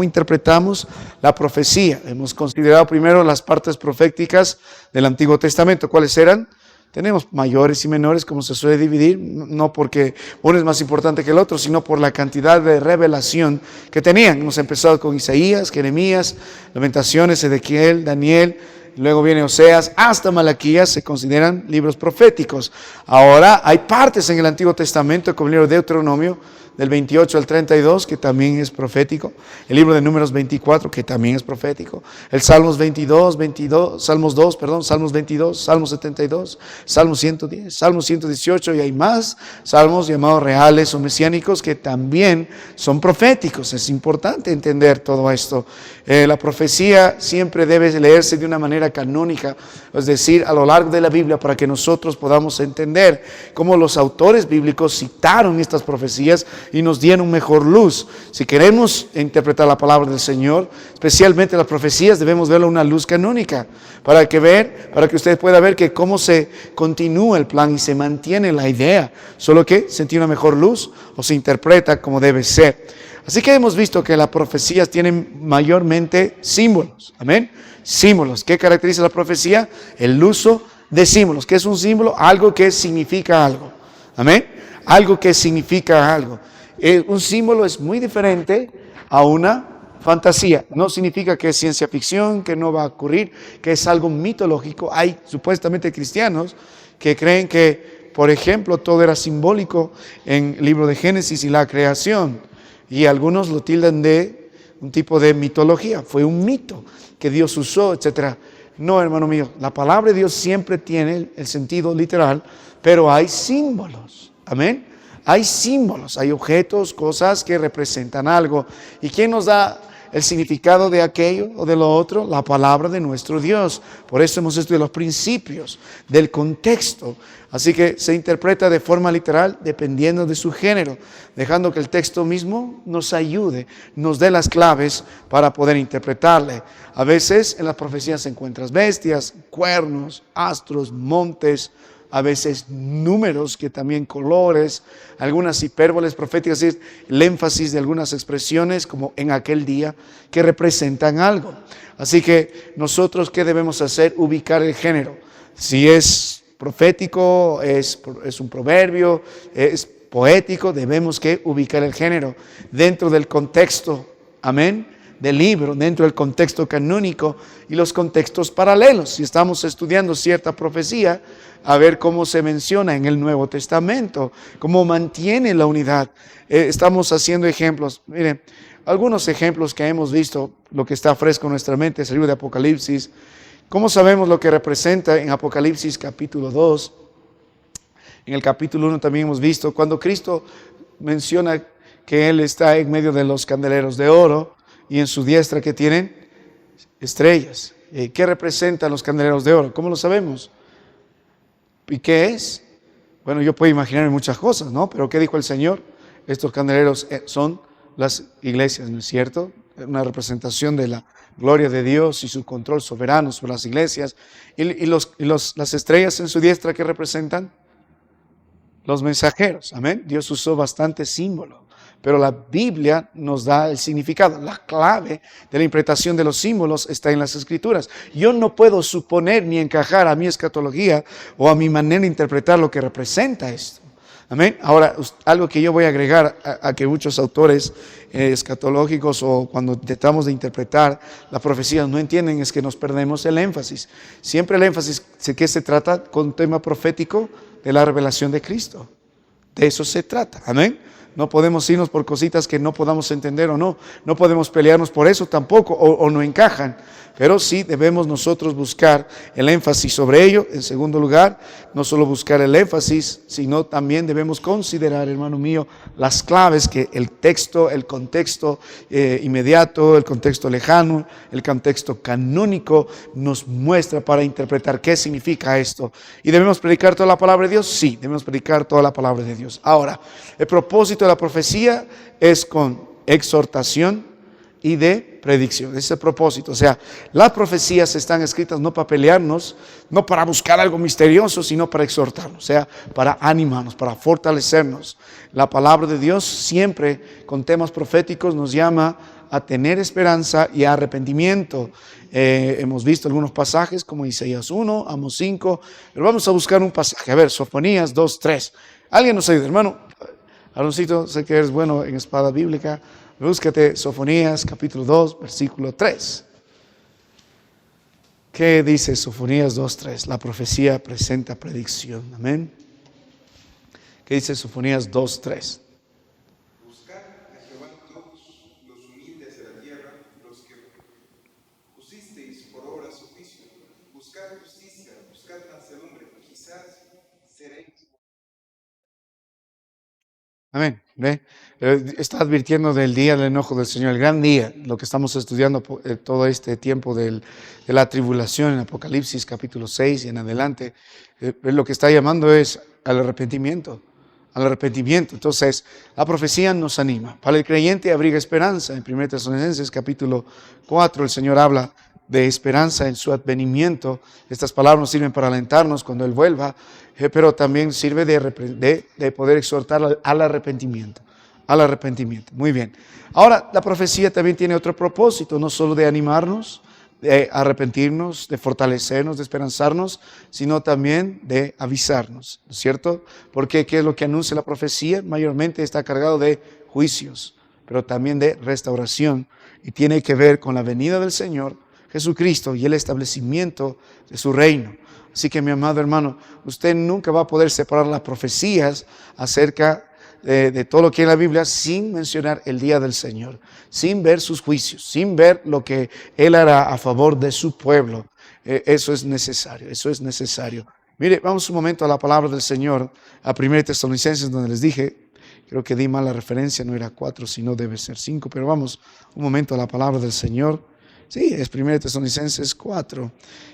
interpretamos la profecía. Hemos considerado primero las partes proféticas del Antiguo Testamento. ¿Cuáles eran? Tenemos mayores y menores, como se suele dividir, no porque uno es más importante que el otro, sino por la cantidad de revelación que tenían. Hemos empezado con Isaías, Jeremías, Lamentaciones, Ezequiel, Daniel, luego viene Oseas, hasta Malaquías, se consideran libros proféticos. Ahora hay partes en el Antiguo Testamento, como el libro de Deuteronomio, del 28 al 32, que también es profético. El libro de Números 24, que también es profético. El Salmos 22, Salmos 22, Salmos 72, Salmos 110, Salmos 118, y hay más salmos llamados reales o mesiánicos que también son proféticos. Es importante entender todo esto. La profecía siempre debe leerse de una manera canónica, es decir, a lo largo de la Biblia, para que nosotros podamos entender cómo los autores bíblicos citaron estas profecías y nos dieron mejor luz. Si queremos interpretar la palabra del Señor, especialmente las profecías, debemos verlo una luz canónica, para que usted pueda ver que cómo se continúa el plan y se mantiene la idea, solo que se tiene una mejor luz o se interpreta como debe ser. Así que hemos visto que las profecías tienen mayormente símbolos. Amén. Símbolos. ¿Qué caracteriza la profecía? El uso de símbolos. ¿Qué es un símbolo? Algo que significa algo. Amén. Algo que significa algo. Un símbolo es muy diferente a una fantasía. No significa que es ciencia ficción, que no va a ocurrir, que es algo mitológico. Hay supuestamente cristianos que creen que, por ejemplo, todo era simbólico en el libro de Génesis y la creación. Y algunos lo tildan de un tipo de mitología. Fue un mito que Dios usó, etc. No, hermano mío, la palabra de Dios siempre tiene el sentido literal, pero hay símbolos. Amén. Hay símbolos, hay objetos, cosas que representan algo. ¿Y quién nos da el significado de aquello o de lo otro? La palabra de nuestro Dios. Por eso hemos estudiado los principios del contexto. Así que se interpreta de forma literal dependiendo de su género, dejando que el texto mismo nos ayude, nos dé las claves para poder interpretarle. A veces en las profecías se encuentran bestias, cuernos, astros, montes, a veces números, que también colores, algunas hipérboles proféticas, es el énfasis de algunas expresiones como en aquel día que representan algo. Así que nosotros, ¿qué debemos hacer? Ubicar el género. Si es profético, es un proverbio, es poético, debemos que ubicar el género dentro del contexto, amén, del libro, dentro del contexto canónico y los contextos paralelos. Si estamos estudiando cierta profecía, a ver cómo se menciona en el Nuevo Testamento, cómo mantiene la unidad. Estamos haciendo ejemplos. Miren, algunos ejemplos que hemos visto, lo que está fresco en nuestra mente es el libro de Apocalipsis. ¿Cómo sabemos lo que representa en Apocalipsis capítulo 2? En el capítulo 1 también hemos visto cuando Cristo menciona que Él está en medio de los candeleros de oro y en su diestra que tienen estrellas. ¿Qué representan los candeleros de oro? ¿Cómo lo sabemos? ¿Y qué es? Bueno, yo puedo imaginarme muchas cosas, ¿no? Pero ¿qué dijo el Señor? Estos candeleros son las iglesias, ¿no es cierto? Una representación de la gloria de Dios y su control soberano sobre las iglesias. Y las estrellas en su diestra, ¿qué representan? Los mensajeros, amén. Dios usó bastante símbolo, pero la Biblia nos da el significado. La clave de la interpretación de los símbolos está en las Escrituras. Yo no puedo suponer ni encajar a mi escatología o a mi manera de interpretar lo que representa esto. Amén. Ahora, algo que yo voy a agregar a que muchos autores escatológicos o cuando tratamos de interpretar la profecía no entienden es que nos perdemos el énfasis. Siempre el énfasis, ¿de qué se trata? Con tema profético de la revelación de Cristo. De eso se trata. Amén. No podemos irnos por cositas que no podamos entender o no. No podemos pelearnos por eso tampoco o no encajan. Pero sí debemos nosotros buscar el énfasis sobre ello. En segundo lugar, no solo buscar el énfasis, sino también debemos considerar, hermano mío, las claves que el texto, el contexto inmediato, el contexto lejano, el contexto canónico nos muestra para interpretar qué significa esto. ¿Y debemos predicar toda la palabra de Dios? Sí, debemos predicar toda la palabra de Dios. Ahora, el propósito de la profecía es con exhortación y de predicción. Ese es el propósito. O sea, las profecías están escritas no para pelearnos, no para buscar algo misterioso, sino para exhortarnos, o sea, para animarnos, para fortalecernos. La palabra de Dios siempre con temas proféticos nos llama a tener esperanza y arrepentimiento. Hemos visto algunos pasajes como Isaías 1, Amos 5, pero vamos a buscar un pasaje. A ver, Sofonías 2:3. ¿Alguien nos ayuda, hermano? Aaroncito, sé que eres bueno en espada bíblica. Búscate Sofonías capítulo 2, versículo 3. ¿Qué dice Sofonías 2:3? La profecía presenta predicción. Amén. ¿Qué dice Sofonías 2:3? Buscad a Jehová todos los humildes de la tierra, los que pusisteis por obra su juicio. Buscad justicia, buscad mansedumbre, quizás seréis. Amén. ¿Ve? Está advirtiendo del día del enojo del Señor, el gran día, lo que estamos estudiando todo este tiempo de la tribulación en Apocalipsis capítulo 6 y en adelante. Lo que está llamando es al arrepentimiento. Al arrepentimiento. Entonces, la profecía nos anima. Para el creyente abriga esperanza. En 1 Tesalonicenses capítulo 4 el Señor habla de esperanza en su advenimiento. Estas palabras nos sirven para alentarnos cuando Él vuelva, pero también sirve de poder exhortar al arrepentimiento. Al arrepentimiento. Muy bien. Ahora, la profecía también tiene otro propósito, no solo de animarnos, de arrepentirnos, de fortalecernos, de esperanzarnos, sino también de avisarnos, ¿no es cierto? Porque ¿qué es lo que anuncia la profecía? Mayormente está cargado de juicios, pero también de restauración, y tiene que ver con la venida del Señor Jesucristo y el establecimiento de su reino. Así que, mi amado hermano, usted nunca va a poder separar las profecías acerca de todo lo que hay en la Biblia sin mencionar el día del Señor, sin ver sus juicios, sin ver lo que Él hará a favor de su pueblo. Eso es necesario, eso es necesario. Mire, vamos un momento a la palabra del Señor, a 1 Tesalonicenses, donde les dije, creo que di mal la referencia, no era 4, sino debe ser 5, pero vamos un momento a la palabra del Señor. Sí, es 1 Tesalonicenses 4.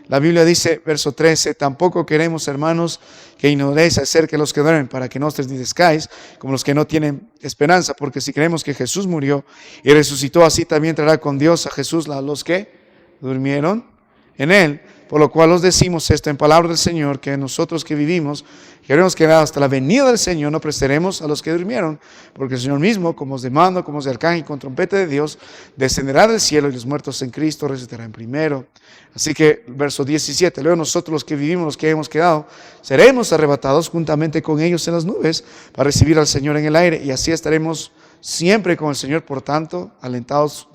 La Biblia dice, verso 13, tampoco queremos, hermanos, que ignoréis acerca de los que duermen, para que no os tristezcáis como los que no tienen esperanza, porque si creemos que Jesús murió y resucitó, así también traerá con Dios a Jesús a los que durmieron en Él. Por lo cual os decimos esto en palabra del Señor, que nosotros que vivimos, queremos quedar hasta la venida del Señor, no prestaremos a los que durmieron, porque el Señor mismo, como os de mando, como os de arcángel, con trompeta de Dios, descenderá del cielo y los muertos en Cristo resucitarán primero. Así que, verso 17, luego nosotros los que vivimos, los que hemos quedado, seremos arrebatados juntamente con ellos en las nubes para recibir al Señor en el aire, y así estaremos siempre con el Señor. Por tanto, alentados,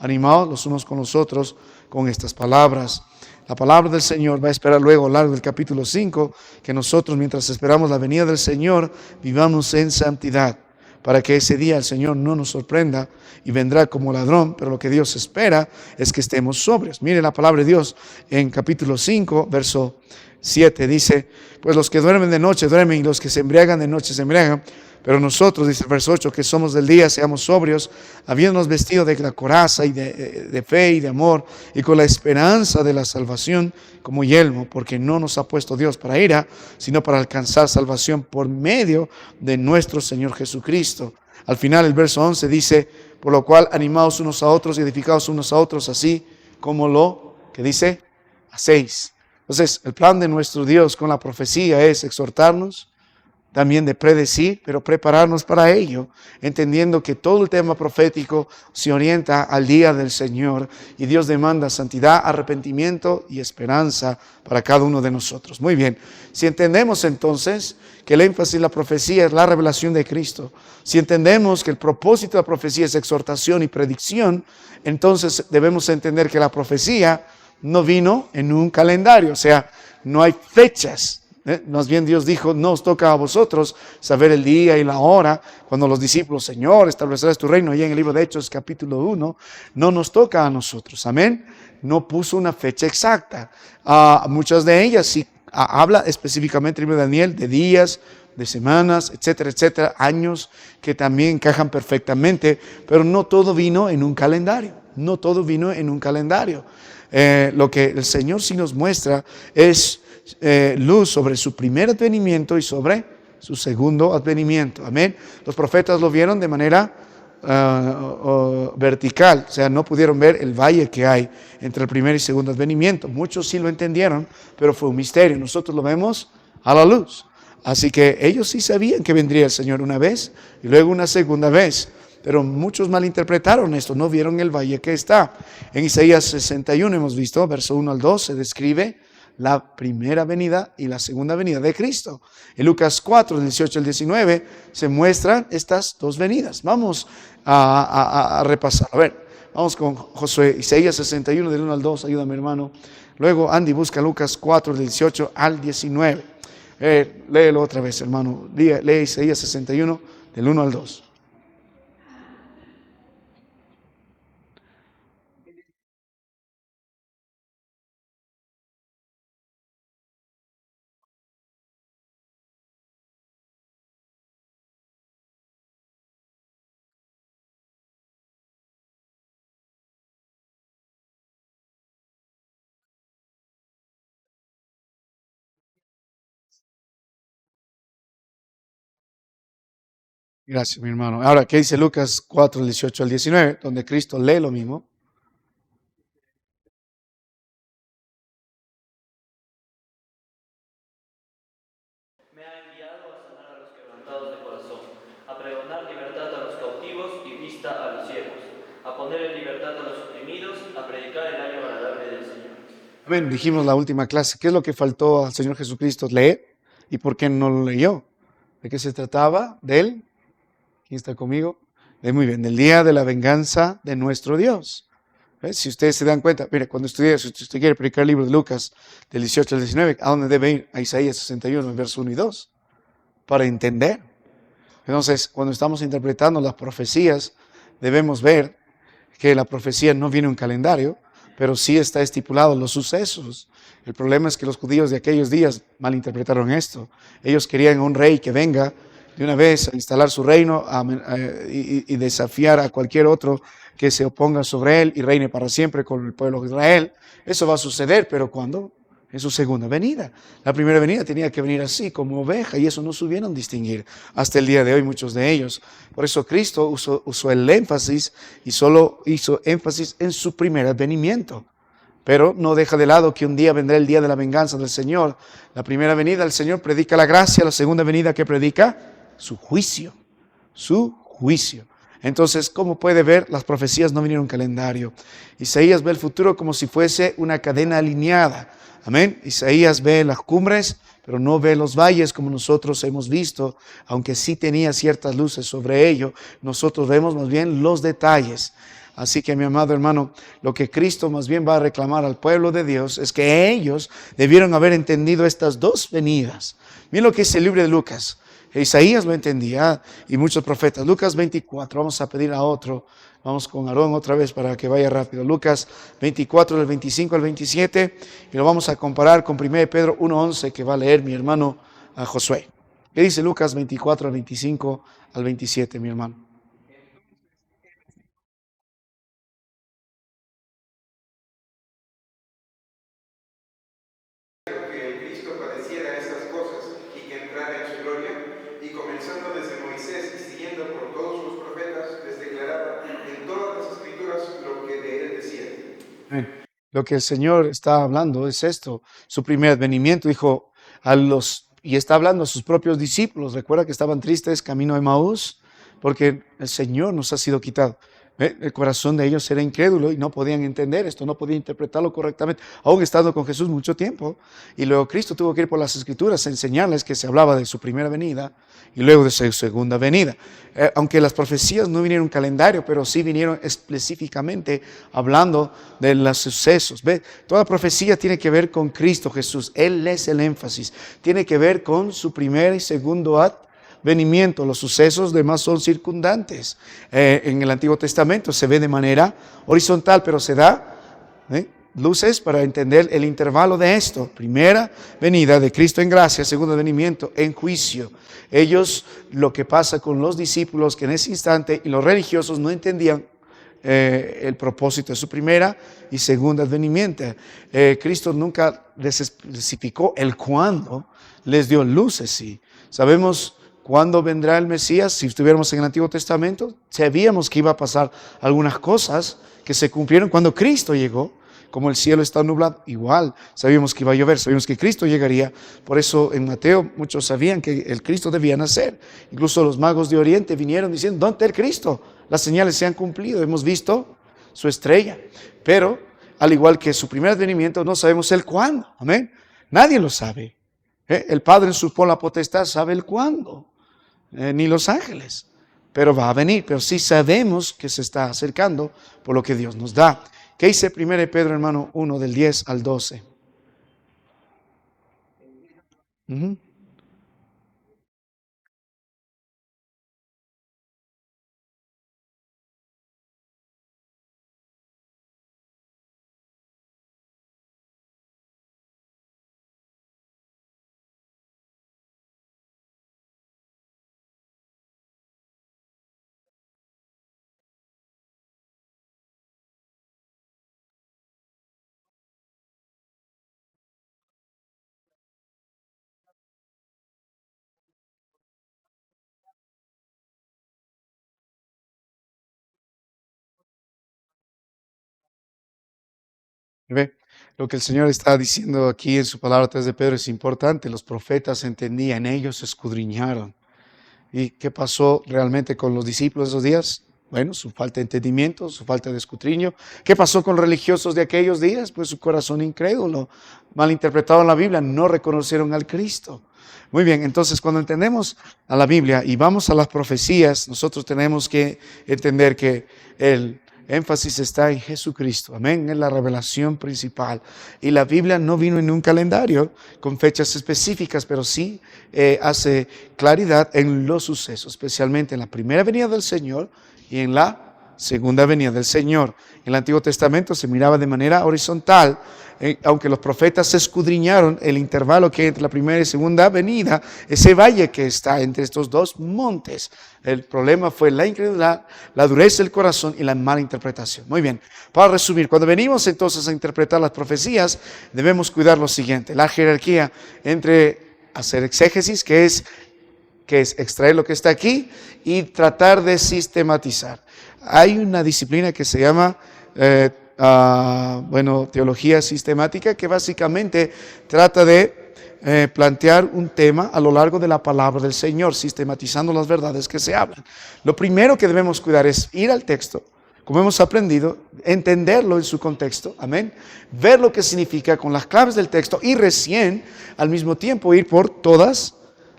animados los unos con los otros, con estas palabras. La palabra del Señor va a esperar luego a lo largo del capítulo 5 que nosotros, mientras esperamos la venida del Señor, vivamos en santidad, para que ese día el Señor no nos sorprenda y vendrá como ladrón, pero lo que Dios espera es que estemos sobrios. Mire la palabra de Dios en capítulo 5, verso 7, dice, pues los que duermen de noche duermen y los que se embriagan de noche se embriagan. Pero nosotros, dice el verso 8, que somos del día, seamos sobrios, habiéndonos vestido de la coraza y de fe y de amor, y con la esperanza de la salvación como yelmo, porque no nos ha puesto Dios para ira, sino para alcanzar salvación por medio de nuestro Señor Jesucristo. Al final el verso 11 dice, por lo cual animaos unos a otros y edificaos unos a otros, así como lo que dice, hacéis. Entonces, el plan de nuestro Dios con la profecía es exhortarnos, también de predecir, pero prepararnos para ello, entendiendo que todo el tema profético se orienta al día del Señor y Dios demanda santidad, arrepentimiento y esperanza para cada uno de nosotros. Muy bien, si entendemos entonces que el énfasis de la profecía es la revelación de Cristo, si entendemos que el propósito de la profecía es exhortación y predicción, entonces debemos entender que la profecía no vino en un calendario, o sea, no hay fechas. Más bien Dios dijo, no os toca a vosotros saber el día y la hora, cuando los discípulos, Señor, establecerás tu reino, y en el libro de Hechos capítulo 1, no nos toca a nosotros, amén. No puso una fecha exacta. Muchas de ellas sí habla específicamente el libro de Daniel de días, de semanas, etcétera, etcétera, años que también encajan perfectamente, pero no todo vino en un calendario, no todo vino en un calendario. Lo que el Señor sí nos muestra es luz sobre su primer advenimiento y sobre su segundo advenimiento. Amén. Los profetas lo vieron de manera vertical, o sea, no pudieron ver el valle que hay entre el primer y segundo advenimiento. Muchos sí lo entendieron, pero fue un misterio. Nosotros lo vemos a la luz. Así que ellos sí sabían que vendría el Señor una vez y luego una segunda vez. pero muchos malinterpretaron esto, no vieron el valle que está. En Isaías 61 hemos visto, verso 1 al 2, se describe la primera venida y la segunda venida de Cristo. En Lucas 4, del 18 al 19, se muestran estas dos venidas. Vamos a repasar. A ver, vamos con Josué, Isaías 61, del 1 al 2, ayúdame hermano. Luego Andy busca Lucas 4, del 18 al 19. Léelo otra vez, hermano. Lee Isaías 61, del 1 al 2. Gracias, mi hermano. Ahora, ¿qué dice Lucas 4, 18 al 19? Donde Cristo lee lo mismo. Me ha enviado a sanar a los quebrantados de corazón, a pregonar libertad a los cautivos y vista a los ciegos, a poner en libertad a los oprimidos, a predicar el año agradable del Señor. Amén. Dijimos la última clase. ¿Qué es lo que faltó al Señor Jesucristo leer? ¿Y por qué no lo leyó? ¿De qué se trataba? ¿De él? ¿Quién está conmigo? Muy bien, del día de la venganza de nuestro Dios. ¿Ves? Si ustedes se dan cuenta, mire, cuando estudia, si usted quiere predicar el libro de Lucas, del 18 al 19, ¿a dónde debe ir? A Isaías 61, verso 1 y 2, para entender. Entonces, cuando estamos interpretando las profecías, debemos ver que la profecía no viene en un calendario, pero sí está estipulado los sucesos. El problema es que los judíos de aquellos días malinterpretaron esto. Ellos querían un rey que venga de una vez a instalar su reino y desafiar a cualquier otro que se oponga sobre él y reine para siempre con el pueblo de Israel. Eso va a suceder, pero ¿cuándo? En su segunda venida. La primera venida tenía que venir así, como oveja, y eso no supieron distinguir hasta el día de hoy muchos de ellos. Por eso Cristo usó el énfasis y solo hizo énfasis en su primer advenimiento. Pero no deja de lado que un día vendrá el día de la venganza del Señor. La primera venida el Señor predica la gracia, la segunda venida que predica su juicio, su juicio. Entonces, como puede ver, las profecías no vinieron en calendario. Isaías ve el futuro como si fuese una cadena alineada. Amén. Isaías ve las cumbres, pero no ve los valles como nosotros hemos visto, aunque sí tenía ciertas luces sobre ello. Nosotros vemos más bien los detalles. Así que, mi amado hermano, lo que Cristo más bien va a reclamar al pueblo de Dios es que ellos debieron haber entendido estas dos venidas. Miren lo que dice el libro de Lucas. Isaías lo entendía y muchos profetas. Lucas 24, vamos a pedir a otro. Vamos con Aarón otra vez para que vaya rápido. Lucas 24, del 25 al 27, y lo vamos a comparar con 1 Pedro 1:11 que va a leer mi hermano Josué. ¿Qué dice Lucas 24, al 25 al 27, mi hermano? Que el Cristo padeciera estas cosas y que entrara en su gloria, y comenzando desde Moisés y siguiendo por todos los profetas, les declaraba en todas las escrituras lo que de él decía. Lo que el Señor está hablando es esto. Su primer advenimiento dijo y está hablando a sus propios discípulos. Recuerda que estaban tristes camino a Emaús porque el Señor nos ha sido quitado. El corazón de ellos era incrédulo y no podían entender esto, no podían interpretarlo correctamente, aún estando con Jesús mucho tiempo. Y luego Cristo tuvo que ir por las Escrituras a enseñarles que se hablaba de su primera venida y luego de su segunda venida. Aunque las profecías no vinieron en un calendario, pero sí vinieron específicamente hablando de los sucesos. ¿Ve? Toda profecía tiene que ver con Cristo Jesús. Él es el énfasis. Tiene que ver con su primer y segundo advenimiento. Los sucesos demás son circundantes. En el Antiguo Testamento se ve de manera horizontal, pero se da luces para entender el intervalo de esto. Primera venida de Cristo en gracia, segundo venimiento en juicio. Ellos, lo que pasa con los discípulos que en ese instante y los religiosos no entendían el propósito de su primera y segunda advenimiento. Cristo nunca les especificó el cuándo, les dio luces, sí. Sabemos cuándo vendrá el Mesías. Si estuviéramos en el Antiguo Testamento, sabíamos que iba a pasar algunas cosas que se cumplieron cuando Cristo llegó. Como el cielo está nublado, igual sabíamos que iba a llover, sabíamos que Cristo llegaría. Por eso en Mateo muchos sabían que el Cristo debía nacer. Incluso los magos de Oriente vinieron diciendo, ¿dónde está el Cristo? las señales se han cumplido, hemos visto su estrella, pero al igual que su primer advenimiento, no sabemos el cuándo, amén. Nadie lo sabe. El Padre en su la potestad sabe el cuándo, ni los ángeles, pero va a venir. Pero sí sabemos que se está acercando por lo que Dios nos da. ¿Qué dice 1 Pedro, hermano, 1 del 10 al 12? ¿Ve? Lo que el Señor está diciendo aquí en su palabra a través de Pedro es importante. Los profetas entendían, ellos escudriñaron. ¿Y qué pasó realmente con los discípulos esos días? Bueno, su falta de entendimiento, su falta de escudriño. ¿Qué pasó con los religiosos de aquellos días? Pues su corazón incrédulo, malinterpretaron la Biblia, no reconocieron al Cristo. Muy bien, entonces cuando entendemos a la Biblia y vamos a las profecías, nosotros tenemos que entender que el énfasis está en Jesucristo, amén, en la revelación principal. Y la Biblia no vino en un calendario con fechas específicas, pero sí hace claridad en los sucesos, especialmente en la primera venida del Señor y en la segunda venida del Señor. En el Antiguo Testamento se miraba de manera horizontal, aunque los profetas escudriñaron el intervalo que hay entre la primera y segunda venida, ese valle que está entre estos dos montes. El problema fue la incredulidad, la dureza del corazón y la mala interpretación. Muy bien, para resumir, cuando venimos entonces a interpretar las profecías, debemos cuidar lo siguiente: la jerarquía entre hacer exégesis, que es extraer lo que está aquí, y tratar de sistematizar. Hay una disciplina que se llama teología sistemática, que básicamente trata de plantear un tema a lo largo de la palabra del Señor, sistematizando las verdades que se hablan. Lo primero que debemos cuidar es ir al texto, como hemos aprendido, entenderlo en su contexto, amén, ver lo que significa con las claves del texto y recién, al mismo tiempo, ir por todas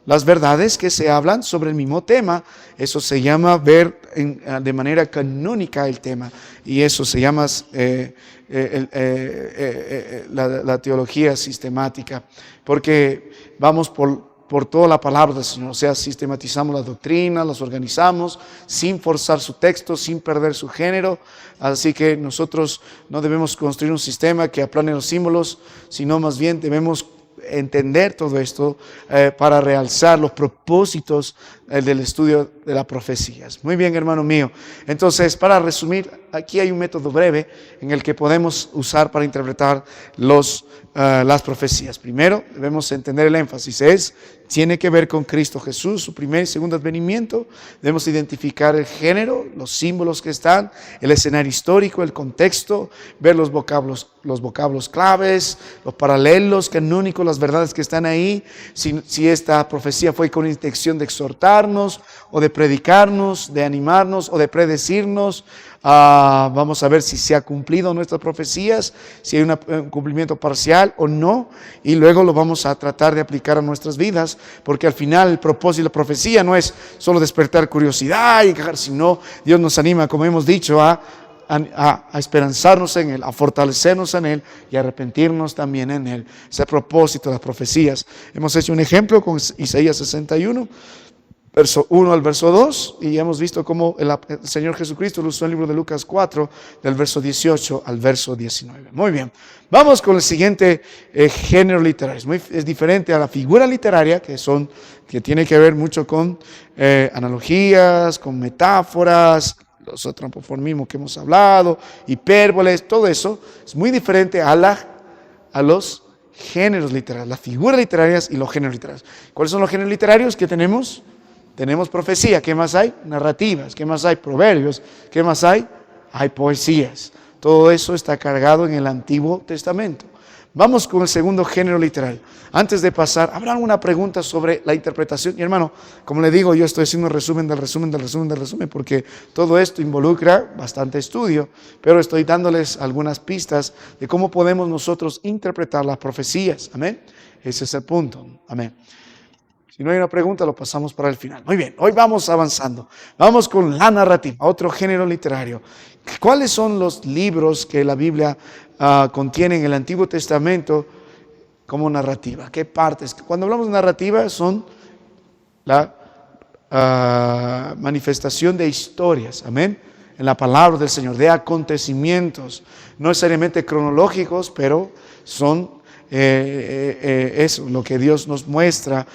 las verdades que se hablan sobre el mismo tema. Eso se llama ver de manera canónica el tema, y eso se llama la teología sistemática, porque vamos por toda la palabra del Señor, o sea, sistematizamos las doctrinas, las organizamos sin forzar su texto, sin perder su género. Así que nosotros no debemos construir un sistema que aplane los símbolos, sino más bien debemos entender todo esto para realzar los propósitos del estudio de las profecías. Muy bien, hermano mío. Entonces, para resumir, aquí hay un método breve en el que podemos usar para interpretar las profecías. Primero, debemos entender el énfasis. Tiene que ver con Cristo Jesús, su primer y segundo advenimiento. Debemos identificar el género, los símbolos que están, el escenario histórico, el contexto, ver los vocablos claves, los paralelos canónicos, las verdades que están ahí. Si esta profecía fue con intención de exhortarnos, o de predicarnos, de animarnos, o de predecirnos. Vamos a ver si se ha cumplido nuestras profecías, si hay un cumplimiento parcial o no, y luego lo vamos a tratar de aplicar a nuestras vidas, porque al final el propósito de la profecía no es solo despertar curiosidad y encajar, sino Dios nos anima, como hemos dicho, a esperanzarnos en Él, a fortalecernos en Él y a arrepentirnos también en Él. Ese es el propósito de las profecías. Hemos hecho un ejemplo con Isaías 61, verso 1 al verso 2, y hemos visto cómo el Señor Jesucristo lo usó en el libro de Lucas 4, del verso 18 al verso 19. Muy bien, vamos con el siguiente género literario. Es diferente a la figura literaria, que tiene que ver mucho con analogías, con metáforas, los antropomorfismos que hemos hablado, hipérboles, todo eso es muy diferente a los géneros literarios, las figuras literarias y los géneros literarios. ¿Cuáles son los géneros literarios que tenemos? Tenemos profecía. ¿Qué más hay? Narrativas. ¿Qué más hay? Proverbios. ¿Qué más hay? Hay poesías. Todo eso está cargado en el Antiguo Testamento. Vamos con el segundo género literario. Antes de pasar, ¿habrá alguna pregunta sobre la interpretación? Y hermano, como le digo, yo estoy haciendo un resumen del resumen, porque todo esto involucra bastante estudio, pero estoy dándoles algunas pistas de cómo podemos nosotros interpretar las profecías. Amén. Ese es el punto. Amén. Si no hay una pregunta, lo pasamos para el final. Muy bien, hoy vamos avanzando. Vamos con la narrativa, otro género literario. ¿Cuáles son los libros que la Biblia contiene en el Antiguo Testamento como narrativa? ¿Qué partes? Cuando hablamos de narrativa son la manifestación de historias, amén, en la palabra del Señor, de acontecimientos, no necesariamente cronológicos, pero son eso, lo que Dios nos muestra,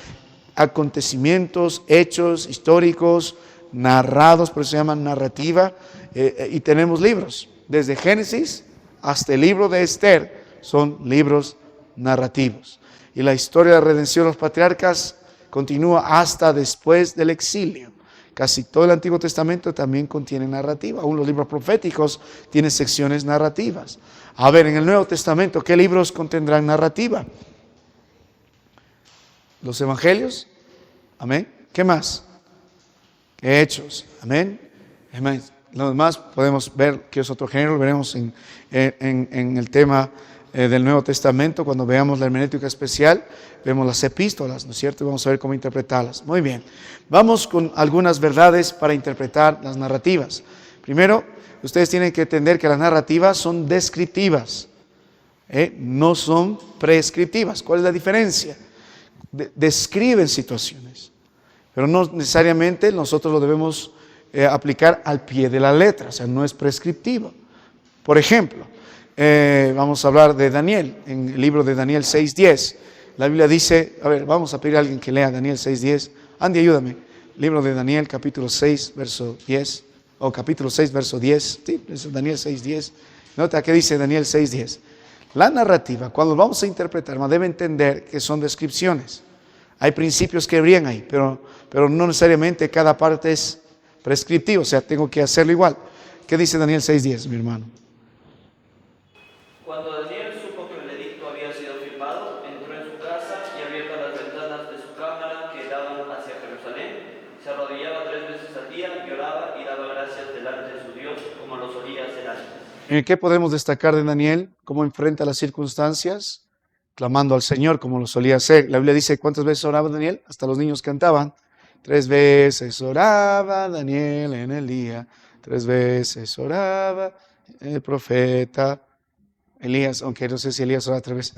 acontecimientos, hechos históricos, narrados, por eso se llaman narrativa, y tenemos libros, desde Génesis hasta el libro de Esther, son libros narrativos. Y la historia de la redención de los patriarcas continúa hasta después del exilio. Casi todo el Antiguo Testamento también contiene narrativa, aún los libros proféticos tienen secciones narrativas. A ver, en el Nuevo Testamento, ¿qué libros contendrán narrativa? Los evangelios, amén. ¿Qué más? Hechos, amén. Amén. Lo demás podemos ver que es otro género, lo veremos en el tema del Nuevo Testamento, cuando veamos la hermenéutica especial, vemos las epístolas, ¿no es cierto? Y vamos a ver cómo interpretarlas. Muy bien, vamos con algunas verdades para interpretar las narrativas. Primero, ustedes tienen que entender que las narrativas son descriptivas, no son prescriptivas. ¿Cuál es la diferencia? Describen situaciones, pero no necesariamente nosotros lo debemos aplicar al pie de la letra, o sea, no es prescriptivo. Por ejemplo, vamos a hablar de Daniel, en el libro de Daniel 6:10. La Biblia dice, a ver, vamos a pedir a alguien que lea Daniel 6:10. Andy, ayúdame. Libro de Daniel, capítulo 6, verso 10, o capítulo 6, verso 10. Sí, es Daniel 6:10. Nota que dice Daniel 6:10. La narrativa, cuando vamos a interpretar, debe entender que son descripciones. Hay principios que brillan ahí, pero no necesariamente cada parte es prescriptivo, o sea, tengo que hacerlo igual. ¿Qué dice Daniel 6:10, mi hermano? Cuando Daniel supo que el edicto había sido firmado, entró en su casa y abiertas las ventanas de su cámara que daban hacia Jerusalén, se arrodillaba 3 veces al día, lloraba y daba gracias delante de su Dios, como lo solía hacer antes. ¿En qué podemos destacar de Daniel? ¿Cómo enfrenta las circunstancias? Clamando al Señor, como lo solía hacer. La Biblia dice, ¿cuántas veces oraba Daniel? Hasta los niños cantaban. 3 veces oraba Daniel en el día, 3 veces oraba el profeta Elías, aunque no sé si Elías oraba 3 veces,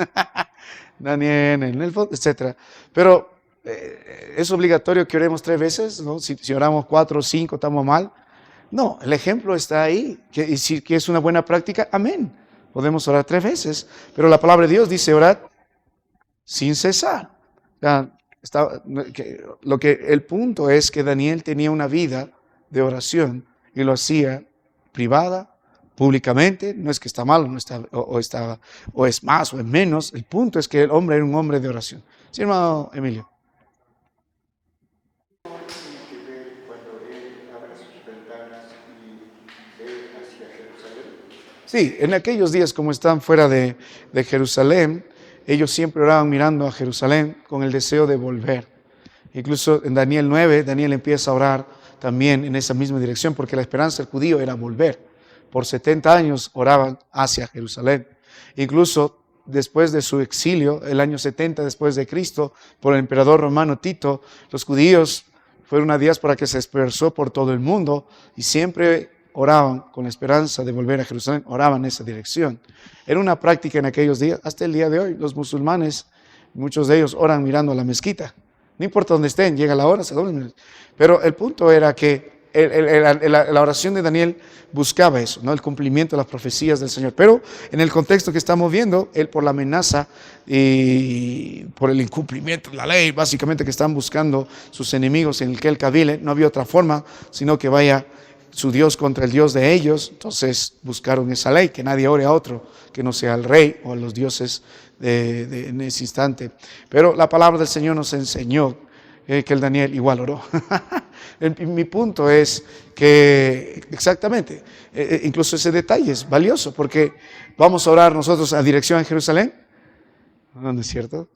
Daniel en el fondo, etc. Pero es obligatorio que oremos 3 veces, ¿no? Si oramos 4 o 5, ¿estamos mal? No, el ejemplo está ahí, que es una buena práctica, amén. Podemos orar 3 veces, pero la palabra de Dios dice orar sin cesar. El punto es que Daniel tenía una vida de oración y lo hacía privada, públicamente. No es que está mal o es más o es menos. El punto es que el hombre era un hombre de oración. Sí, hermano Emilio. Sí, en aquellos días como están fuera de Jerusalén, ellos siempre oraban mirando a Jerusalén con el deseo de volver. Incluso en Daniel 9, Daniel empieza a orar también en esa misma dirección, porque la esperanza del judío era volver. Por 70 años oraban hacia Jerusalén. Incluso después de su exilio, el año 70 después de Cristo, por el emperador romano Tito, los judíos fueron una diáspora que se dispersó por todo el mundo y siempre oraban con la esperanza de volver a Jerusalén, oraban en esa dirección. Era una práctica en aquellos días, hasta el día de hoy. Los musulmanes, muchos de ellos oran mirando a la mezquita. No importa dónde estén, llega la hora, se doblan. Pero el punto era que la oración de Daniel buscaba eso, ¿no? El cumplimiento de las profecías del Señor. Pero en el contexto que estamos viendo, él por la amenaza y por el incumplimiento de la ley, básicamente que están buscando sus enemigos en el que él cavile, no había otra forma, sino que vaya su Dios contra el Dios de ellos. Entonces buscaron esa ley, que nadie ore a otro que no sea el rey o a los dioses en ese instante. Pero la palabra del Señor nos enseñó que el Daniel igual oró. Mi punto es que, exactamente, incluso ese detalle es valioso, porque vamos a orar nosotros a dirección a Jerusalén. ¿No es cierto?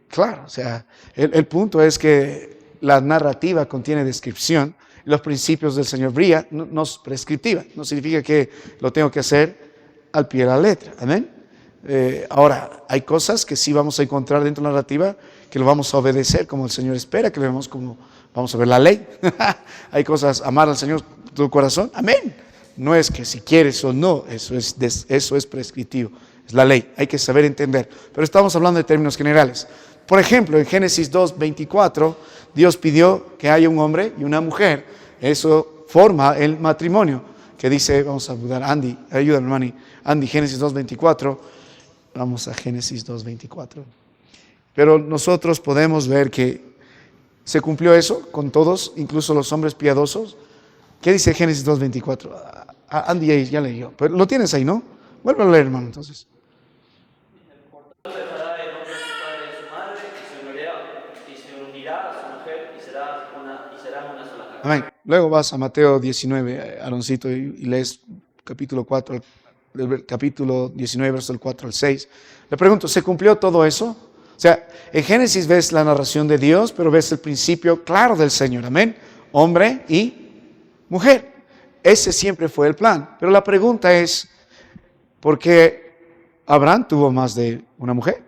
Claro, o sea, el punto es que la narrativa contiene descripción. Los principios del Señor brilla, no es prescriptiva. No significa que lo tengo que hacer al pie de la letra. Amén. Ahora, hay cosas que sí vamos a encontrar dentro de la narrativa que lo vamos a obedecer como el Señor espera, que lo vemos como vamos a ver la ley. Hay cosas, amar al Señor de tu corazón. Amén. No es que si quieres o no, eso es prescriptivo. Es la ley, hay que saber entender. Pero estamos hablando de términos generales. Por ejemplo, en Génesis 2:24, Dios pidió que haya un hombre y una mujer. Eso forma el matrimonio. Que dice, vamos a ayudar a Andy, ayúdame hermano. Andy, Génesis 2:24. Vamos a Génesis 2:24. Pero nosotros podemos ver que se cumplió eso con todos, incluso los hombres piadosos. ¿Qué dice Génesis 2:24? Andy ya leyó. Pero lo tienes ahí, ¿no? Vuelve a leer, hermano, entonces. Dejará el hombre a su padre y a su madre y se unirá a su mujer y serán una sola carne. Amén. Luego vas a Mateo 19, Aaroncito, y lees capítulo 4, capítulo 19, verso del 4 al 6. Le pregunto, ¿se cumplió todo eso? O sea, en Génesis ves la narración de Dios, pero ves el principio claro del Señor. Amén. Hombre y mujer. Ese siempre fue el plan. Pero la pregunta es, ¿por qué Abraham tuvo más de una mujer?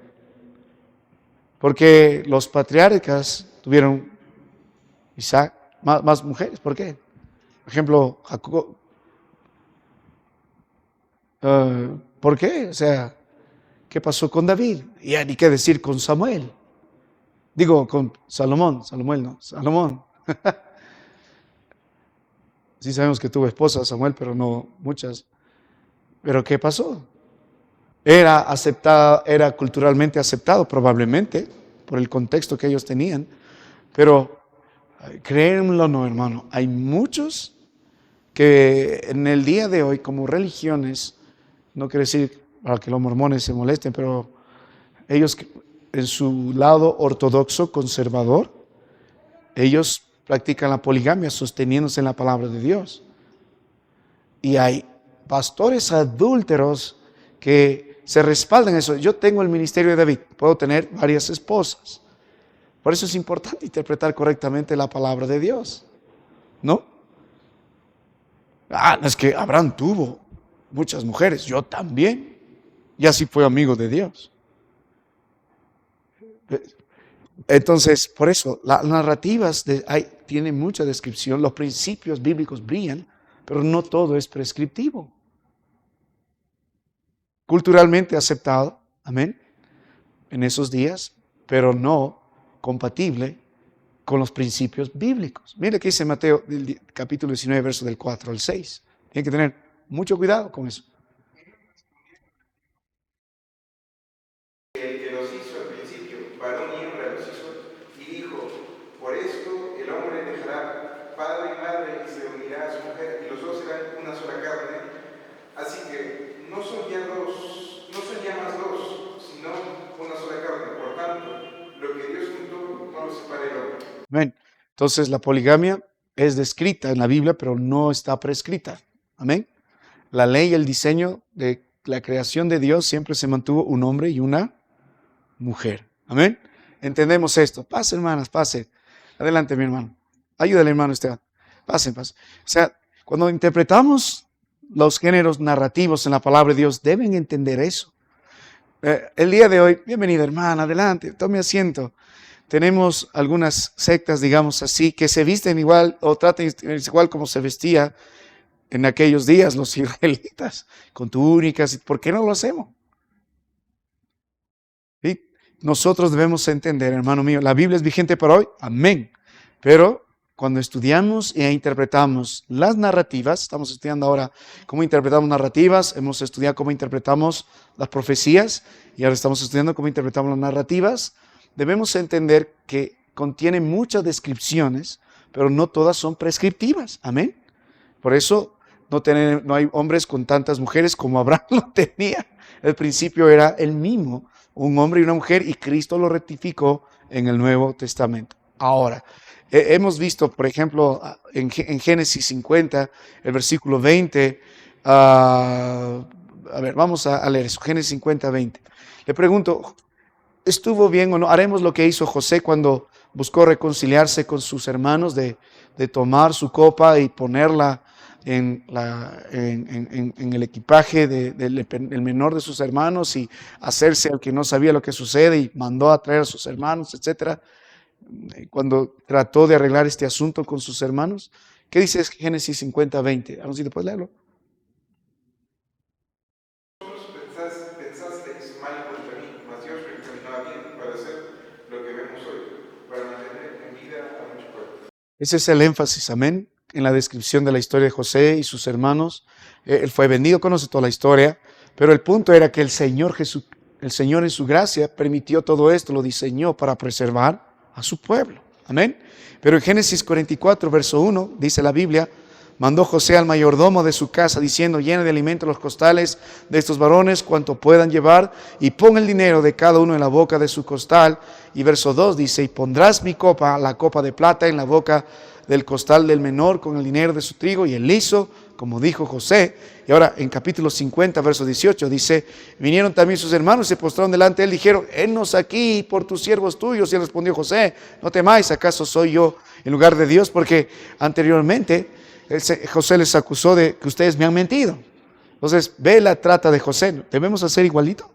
Porque los patriarcas tuvieron Isaac, más mujeres. ¿Por qué? Por ejemplo, Jacob. ¿Por qué? O sea, ¿qué pasó con David? Y ni qué decir con Samuel. Digo, con Salomón. Samuel no, Salomón. Sí sabemos que tuvo esposa Samuel, pero no muchas. ¿Pero qué pasó? Era culturalmente aceptado, probablemente, por el contexto que ellos tenían. Pero, créanlo o no, hermano, hay muchos que en el día de hoy, como religiones, no quiere decir para que los mormones se molesten, pero ellos en su lado ortodoxo, conservador, ellos practican la poligamia sosteniéndose en la palabra de Dios. Y hay pastores adúlteros que se respaldan en eso. Yo tengo el ministerio de David, puedo tener varias esposas. Por eso es importante interpretar correctamente la palabra de Dios, ¿no? Es que Abraham tuvo muchas mujeres, yo también. Y así fue amigo de Dios. Entonces, por eso, las narrativas tienen mucha descripción, los principios bíblicos brillan, pero no todo es prescriptivo. Culturalmente aceptado, amén, en esos días, pero no compatible con los principios bíblicos. Mire que dice Mateo capítulo 19, verso del 4 al 6. Tienen que tener mucho cuidado con eso. El que los hizo al principio, varón y hembra los hizo, y dijo, por esto el hombre dejará padre y madre y se unirá a su mujer, y los dos serán una sola carne. Así que no son ya más dos, sino una sola carne. Por tanto, lo que Dios juntó, no lo separe el hombre. Amén. Entonces la poligamia es descrita en la Biblia, pero no está prescrita. Amén. La ley y el diseño de la creación de Dios siempre se mantuvo un hombre y una mujer. Amén. Entendemos esto. Pase, hermanas, pase. Adelante, mi hermano. Ayúdale, hermano Esteban. Pasen. O sea, cuando interpretamos los géneros narrativos en la palabra de Dios, deben entender eso. El día de hoy, bienvenida, hermana, adelante, tome asiento. Tenemos algunas sectas, digamos así, que se visten igual o tratan igual como se vestía en aquellos días los israelitas, con túnicas. ¿Por qué no lo hacemos? ¿Sí? Nosotros debemos entender, hermano mío, la Biblia es vigente para hoy, amén. Pero cuando estudiamos e interpretamos las narrativas, estamos estudiando ahora cómo interpretamos narrativas, hemos estudiado cómo interpretamos las profecías y ahora estamos estudiando cómo interpretamos las narrativas, debemos entender que contienen muchas descripciones, pero no todas son prescriptivas, amén. Por eso no hay hombres con tantas mujeres como Abraham lo tenía. El principio era el mismo, un hombre y una mujer, y Cristo lo rectificó en el Nuevo Testamento. ahora. Hemos visto, por ejemplo, en Génesis 50, el versículo 20. A ver, vamos a leer eso. Génesis 50, 20. Le pregunto, ¿estuvo bien o no? ¿Haremos lo que hizo José cuando buscó reconciliarse con sus hermanos, de tomar su copa y ponerla en el equipaje del menor de sus hermanos y hacerse al que no sabía lo que sucede y mandó a traer a sus hermanos, etcétera? Cuando trató de arreglar este asunto con sus hermanos. ¿Qué dice Génesis 50, 20? Vamos, si te puedes leerlo. Pensasteis mal contra mí, mas Dios lo encaminó bien para hacer lo que vemos hoy, para mantener en vida a mucho pueblo. Ese es el énfasis, amén, en la descripción de la historia de José y sus hermanos. Él fue vendido, conoce toda la historia, pero el punto era que el Señor en su gracia permitió todo esto, lo diseñó para preservar a su pueblo, amén. Pero en Génesis 44, verso 1, dice la Biblia, mandó José al mayordomo de su casa diciendo, llena de alimento los costales de estos varones cuanto puedan llevar y pon el dinero de cada uno en la boca de su costal. Y verso 2 dice, y pondrás mi copa, la copa de plata, en la boca del costal del menor con el dinero de su trigo. Y él hizo como dijo José. Y ahora en capítulo 50, verso 18 dice, vinieron también sus hermanos y se postraron delante de él, dijeron, hennos aquí por tus siervos tuyos. Y él respondió, José, no temáis, ¿acaso soy yo en lugar de Dios? Porque anteriormente José les acusó de que ustedes me han mentido. Entonces, ve la trata de José. ¿Debemos hacer igualito?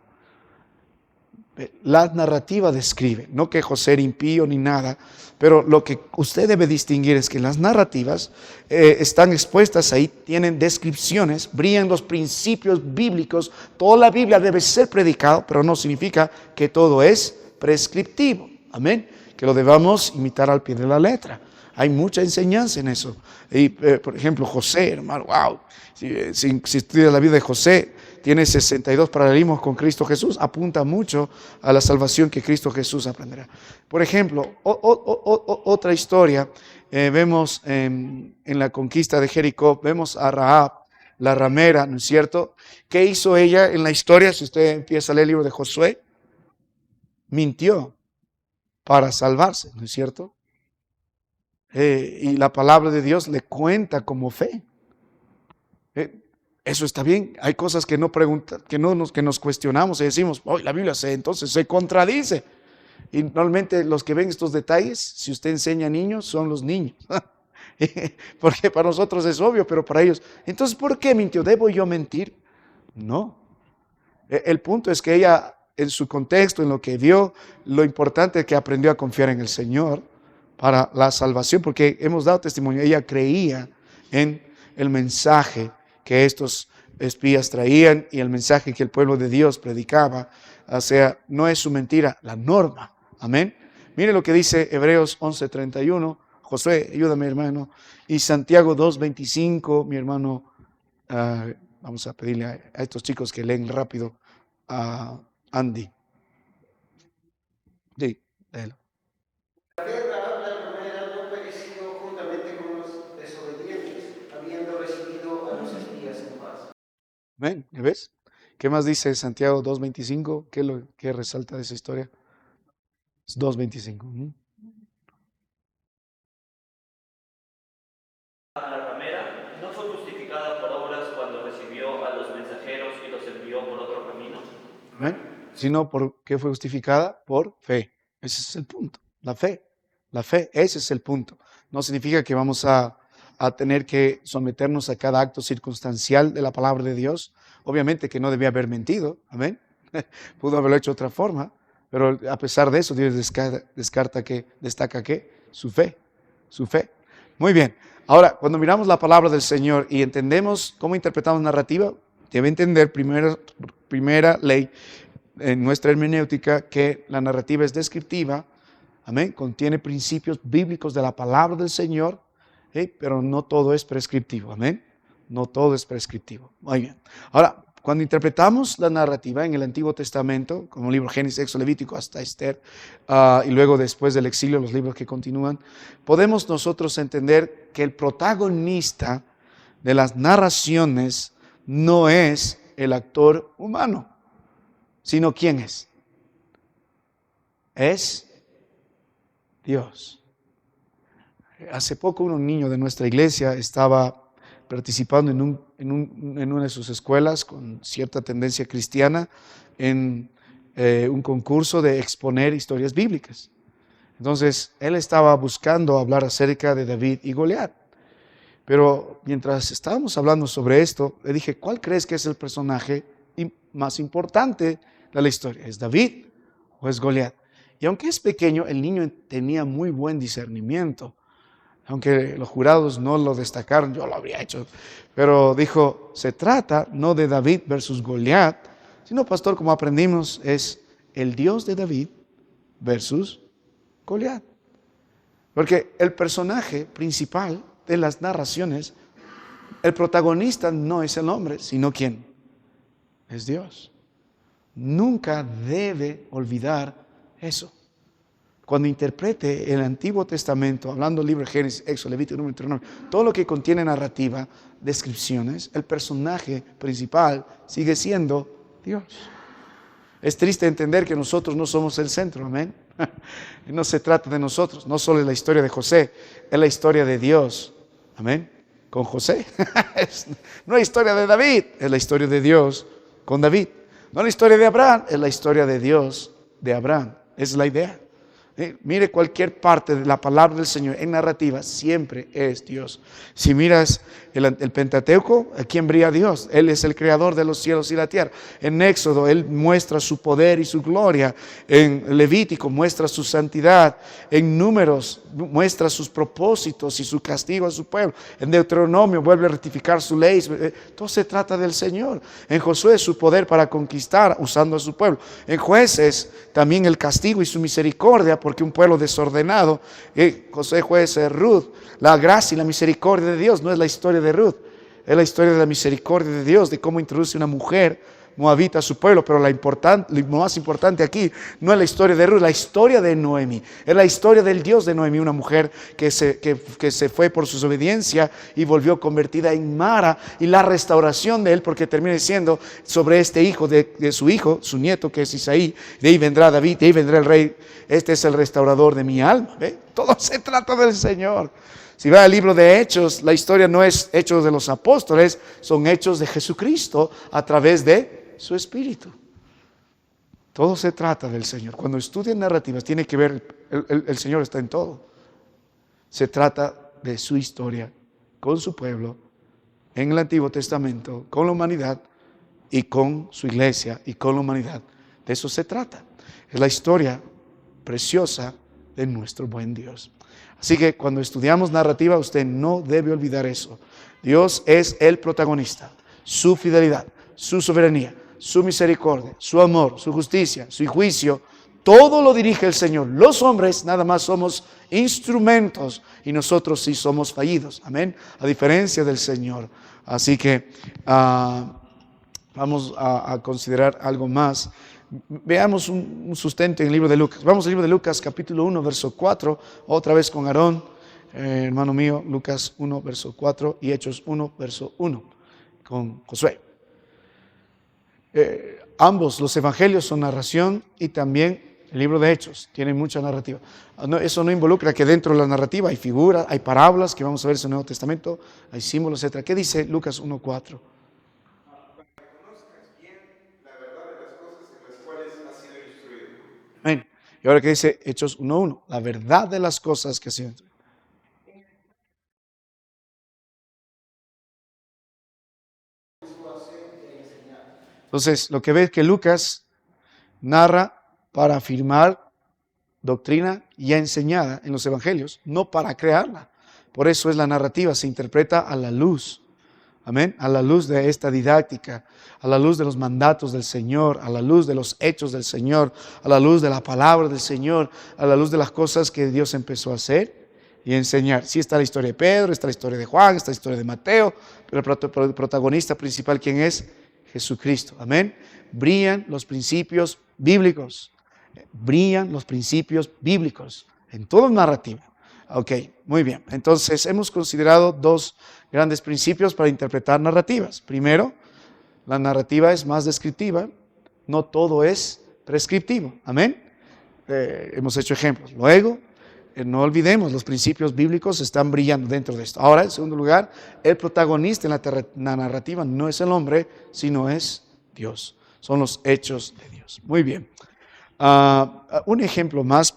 La narrativa describe, no que José era impío ni nada, pero lo que usted debe distinguir es que las narrativas están expuestas ahí, tienen descripciones, brillan los principios bíblicos. Toda la Biblia debe ser predicado, pero no significa que todo es prescriptivo. Amén. Que lo debamos imitar al pie de la letra. Hay mucha enseñanza en eso. Y, por ejemplo, José, hermano, wow. Si estudias la vida de José, tiene 62 paralelismos con Cristo Jesús. Apunta mucho a la salvación que Cristo Jesús aprenderá. Por ejemplo, otra historia, vemos en la conquista de Jericó, vemos a Rahab, la ramera, ¿no es cierto? ¿Qué hizo ella en la historia? Si usted empieza a leer el libro de Josué, mintió para salvarse, ¿no es cierto? Y la palabra de Dios le cuenta como fe. Eso está bien. Hay cosas que no preguntan, que nos cuestionamos y decimos, oh, la Biblia entonces se contradice. Y normalmente los que ven estos detalles, si usted enseña a niños, son los niños. Porque para nosotros es obvio, pero para ellos, entonces, ¿por qué mintió? ¿Debo yo mentir? No. El punto es que ella, en su contexto, en lo que vio, lo importante es que aprendió a confiar en el Señor para la salvación, porque hemos dado testimonio, ella creía en el mensaje que estos espías traían y el mensaje que el pueblo de Dios predicaba. O sea, no es su mentira, la norma. Amén. Mire lo que dice Hebreos 11:31. Josué, ayúdame, hermano. Y Santiago 2:25, mi hermano. Vamos a pedirle a estos chicos que leen rápido. A Andy. Sí, léelo. ¿Ven? ¿Ves? ¿Qué más dice Santiago 2:25? ¿Qué resalta de esa historia? Es 2:25. La ramera no fue justificada por obras cuando recibió a los mensajeros y los envió por otro camino. ¿Ven? Sino por qué fue justificada por fe. Ese es el punto. La fe, ese es el punto. No significa que vamos a tener que someternos a cada acto circunstancial de la palabra de Dios. Obviamente que no debía haber mentido, amén. Pudo haberlo hecho de otra forma, pero a pesar de eso, Dios destaca que su fe. Muy bien. Ahora, cuando miramos la palabra del Señor y entendemos cómo interpretamos narrativa, debe entender primera ley en nuestra hermenéutica que la narrativa es descriptiva, amén, contiene principios bíblicos de la palabra del Señor, pero no todo es prescriptivo, amén, no todo es prescriptivo. Muy bien. Ahora, cuando interpretamos la narrativa en el Antiguo Testamento, como el libro Génesis, Éxodo, Levítico hasta Esther, y luego después del exilio, los libros que continúan, podemos nosotros entender que el protagonista de las narraciones no es el actor humano, sino ¿quién es? Es Dios. Hace poco un niño de nuestra iglesia estaba participando en una de sus escuelas con cierta tendencia cristiana en un concurso de exponer historias bíblicas. Entonces, él estaba buscando hablar acerca de David y Goliat. Pero mientras estábamos hablando sobre esto, le dije, ¿cuál crees que es el personaje más importante de la historia? ¿Es David o es Goliat? Y aunque es pequeño, el niño tenía muy buen discernimiento. Aunque los jurados no lo destacaron, yo lo habría hecho. Pero dijo, se trata no de David versus Goliat, sino, pastor, como aprendimos, es el Dios de David versus Goliat. Porque el personaje principal de las narraciones, el protagonista no es el hombre, sino ¿quién? Es Dios. Nunca debe olvidar eso. Cuando interprete el Antiguo Testamento, hablando del libro de Génesis, Éxodo, Levítico, Número, Deuteronomio, todo lo que contiene narrativa, descripciones, el personaje principal sigue siendo Dios. Es triste entender que nosotros no somos el centro, amén. No se trata de nosotros, no solo es la historia de José, es la historia de Dios, amén, con José. No es la historia de David, es la historia de Dios con David. No es la historia de Abraham, es la historia de Dios de Abraham. Esa es la idea. Mire cualquier parte de la palabra del Señor en narrativa, siempre es Dios. Si miras el Pentateuco, ¿a quién brilla Dios? Él es el creador de los cielos y la tierra. En Éxodo, Él muestra su poder y su gloria. En Levítico, muestra su santidad. En Números, muestra sus propósitos y su castigo a su pueblo. En Deuteronomio, vuelve a rectificar su ley. Todo se trata del Señor. En Josué, su poder para conquistar usando a su pueblo. En Jueces, también el castigo y su misericordia, porque un pueblo desordenado, José, Jueces, Ruth, la gracia y la misericordia de Dios no es la historia de Ruth, es la historia de la misericordia de Dios, de cómo introduce una mujer moabita a su pueblo. Pero lo más importante aquí no es la historia de Ruth, la historia de Noemi, es la historia del Dios de Noemi, una mujer que se fue por su desobediencia y volvió convertida en Mara, y la restauración de él, porque termina diciendo sobre este hijo de su hijo, su nieto que es Isaí, de ahí vendrá David, de ahí vendrá el rey, este es el restaurador de mi alma. ¿Ve? Todo se trata del Señor. Si va al libro de Hechos, la historia no es Hechos de los apóstoles, son Hechos de Jesucristo a través de su Espíritu. Todo se trata del Señor. Cuando estudian narrativas, tiene que ver, el Señor está en todo. Se trata de su historia con su pueblo, en el Antiguo Testamento, con la humanidad y con su iglesia y con la humanidad. De eso se trata. Es la historia preciosa de nuestro buen Dios. Así que cuando estudiamos narrativa, usted no debe olvidar eso. Dios es el protagonista, su fidelidad, su soberanía, su misericordia, su amor, su justicia, su juicio, todo lo dirige el Señor. Los hombres nada más somos instrumentos y nosotros sí somos fallidos. Amén. A diferencia del Señor. Así que vamos a considerar algo más. Veamos un sustento en el libro de Lucas. Vamos al libro de Lucas, capítulo 1, verso 4, otra vez con Aarón, hermano mío, Lucas 1, verso 4 y Hechos 1, verso 1, con Josué. Ambos los evangelios son narración y también el libro de Hechos tiene mucha narrativa. Eso no involucra que dentro de la narrativa hay figuras, hay parábolas que vamos a ver en el Nuevo Testamento, hay símbolos, etc. ¿Qué dice Lucas 1, 4? Amén. Y ahora que dice Hechos 1:1, la verdad de las cosas que ha sido. Entonces, lo que ve es que Lucas narra para afirmar doctrina ya enseñada en los evangelios, no para crearla. Por eso es la narrativa, se interpreta a la luz. Amén. A la luz de esta didáctica, a la luz de los mandatos del Señor, a la luz de los hechos del Señor, a la luz de la palabra del Señor, a la luz de las cosas que Dios empezó a hacer y enseñar. Sí está la historia de Pedro, está la historia de Juan, está la historia de Mateo, pero el protagonista principal, ¿quién es? Jesucristo. Amén. Brillan los principios bíblicos. Brillan los principios bíblicos en toda narrativa. Ok, muy bien. Entonces hemos considerado dos grandes principios para interpretar narrativas. Primero, la narrativa es más descriptiva, no todo es prescriptivo. Amén. Hemos hecho ejemplos. Luego, no olvidemos, los principios bíblicos están brillando dentro de esto. Ahora, en segundo lugar, el protagonista en la narrativa no es el hombre, sino es Dios. Son los hechos de Dios. Muy bien. Un ejemplo más.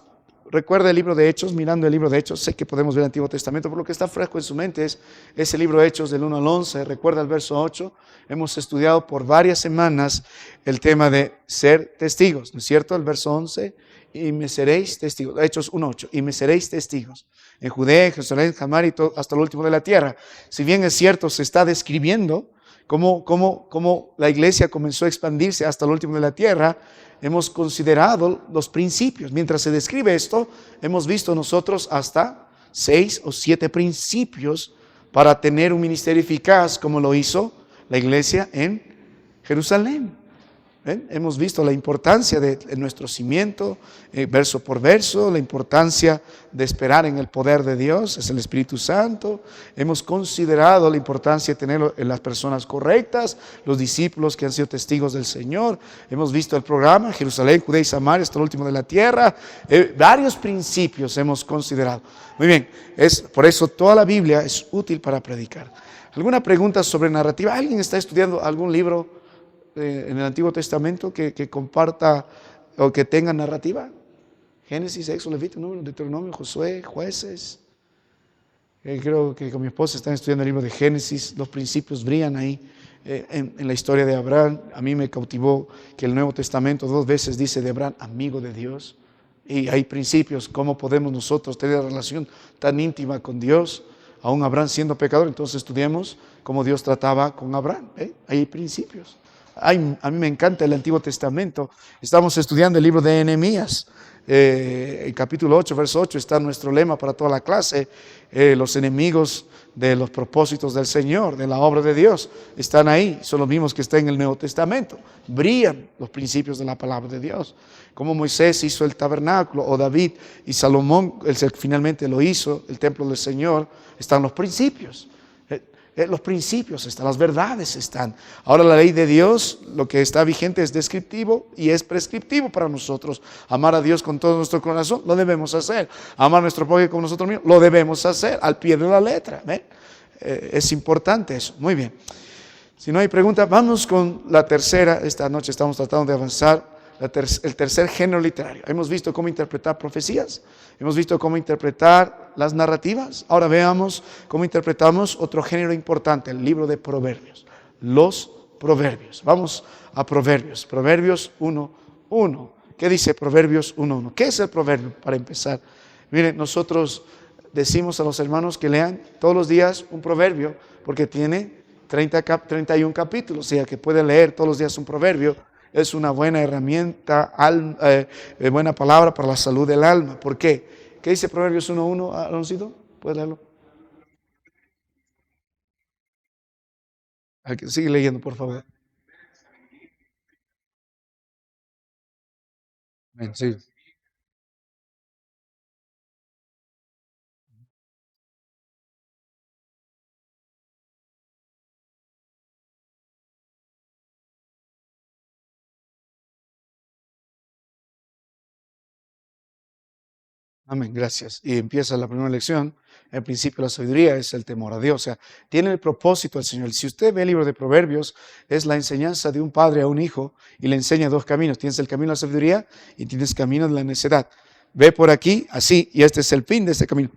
Recuerda el libro de Hechos, mirando el libro de Hechos, sé que podemos ver el Antiguo Testamento, pero lo que está fresco en su mente es ese libro de Hechos del 1 al 11, recuerda el verso 8, hemos estudiado por varias semanas el tema de ser testigos, ¿no es cierto? El verso 11, y me seréis testigos, Hechos 1:8, y me seréis testigos en Judea, en Jerusalén, Samaria y todo, hasta lo último de la tierra. Si bien es cierto, se está describiendo cómo la iglesia comenzó a expandirse hasta lo último de la tierra, hemos considerado los principios. Mientras se describe esto, hemos visto nosotros hasta 6 o 7 principios para tener un ministerio eficaz como lo hizo la iglesia en Jerusalén. ¿Ven? Hemos visto la importancia de nuestro cimiento, verso por verso, la importancia de esperar en el poder de Dios, es el Espíritu Santo. Hemos considerado la importancia de tener las personas correctas, los discípulos que han sido testigos del Señor. Hemos visto el programa, Jerusalén, Judea y Samaria, hasta el último de la tierra. Varios principios hemos considerado. Muy bien, por eso toda la Biblia es útil para predicar. ¿Alguna pregunta sobre narrativa? ¿Alguien está estudiando algún libro en el Antiguo Testamento que comparta o que tenga narrativa? Génesis, Éxodo, Levítico, Número, Deuteronomio, Josué, Jueces. Creo que con mi esposa están estudiando el libro de Génesis. Los principios brillan ahí en la historia de Abraham. A mí me cautivó que el Nuevo Testamento 2 veces dice de Abraham, amigo de Dios. Y hay principios, cómo podemos nosotros tener una relación tan íntima con Dios, aún Abraham siendo pecador. Entonces estudiemos cómo Dios trataba con Abraham. Hay principios. A mí me encanta el Antiguo Testamento. Estamos estudiando el libro de Nehemías. El capítulo 8, verso 8 está nuestro lema para toda la clase. Los enemigos de los propósitos del Señor, de la obra de Dios, están ahí. Son los mismos que están en el Nuevo Testamento. Brillan los principios de la palabra de Dios. Como Moisés hizo el tabernáculo, o David y Salomón, él finalmente lo hizo, el templo del Señor, están los principios. Los principios están, las verdades están. Ahora la ley de Dios, lo que está vigente es descriptivo y es prescriptivo para nosotros. Amar a Dios con todo nuestro corazón, lo debemos hacer. Amar a nuestro prójimo como nosotros mismos, lo debemos hacer al pie de la letra. ¿Ven? Es importante eso. Muy bien. Si no hay pregunta, vamos con la tercera. Esta noche estamos tratando de avanzar. El tercer género literario. Hemos visto cómo interpretar profecías, hemos visto cómo interpretar las narrativas. Ahora veamos cómo interpretamos otro género importante, el libro de Proverbios, los Proverbios. Vamos a Proverbios, Proverbios 1:1. ¿Qué dice Proverbios 1:1? ¿Qué es el proverbio para empezar? Miren, nosotros decimos a los hermanos que lean todos los días un proverbio porque tiene 31 capítulos, o sea que pueden leer todos los días un proverbio. Es una buena herramienta, buena palabra para la salud del alma. ¿Por qué? ¿Qué dice Proverbios 1:1, Aloncito? ¿Puedes leerlo? Sigue leyendo, por favor. Sí. Amén, gracias. Y empieza la primera lección. El principio de la sabiduría es el temor a Dios. O sea, tiene el propósito del Señor. Si usted ve el libro de Proverbios, es la enseñanza de un padre a un hijo y le enseña 2 caminos. Tienes el camino de la sabiduría y tienes el camino de la necedad. Ve por aquí, así, y este es el fin de este camino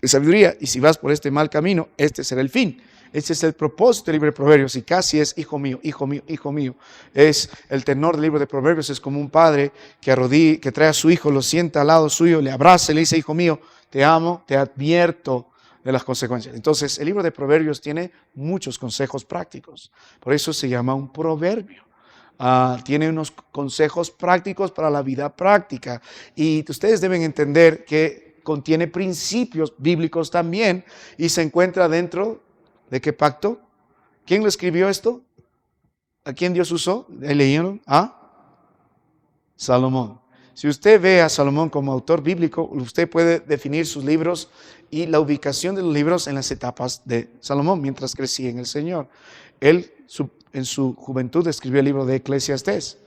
de sabiduría. Y si vas por este mal camino, este será el fin. Este es el propósito del libro de Proverbios y casi es hijo mío, hijo mío, hijo mío. Es el tenor del libro de Proverbios, es como un padre que trae a su hijo, lo sienta al lado suyo, le abraza y le dice, hijo mío, te amo, te advierto de las consecuencias. Entonces, el libro de Proverbios tiene muchos consejos prácticos. Por eso se llama un proverbio. Tiene unos consejos prácticos para la vida práctica. Y ustedes deben entender que contiene principios bíblicos también y se encuentra dentro ¿de qué pacto? ¿Quién lo escribió esto? ¿A quién Dios usó? ¿Leyeron? A Salomón. Si usted ve a Salomón como autor bíblico, usted puede definir sus libros y la ubicación de los libros en las etapas de Salomón mientras crecía en el Señor. Él en su juventud escribió el libro de Eclesiastés.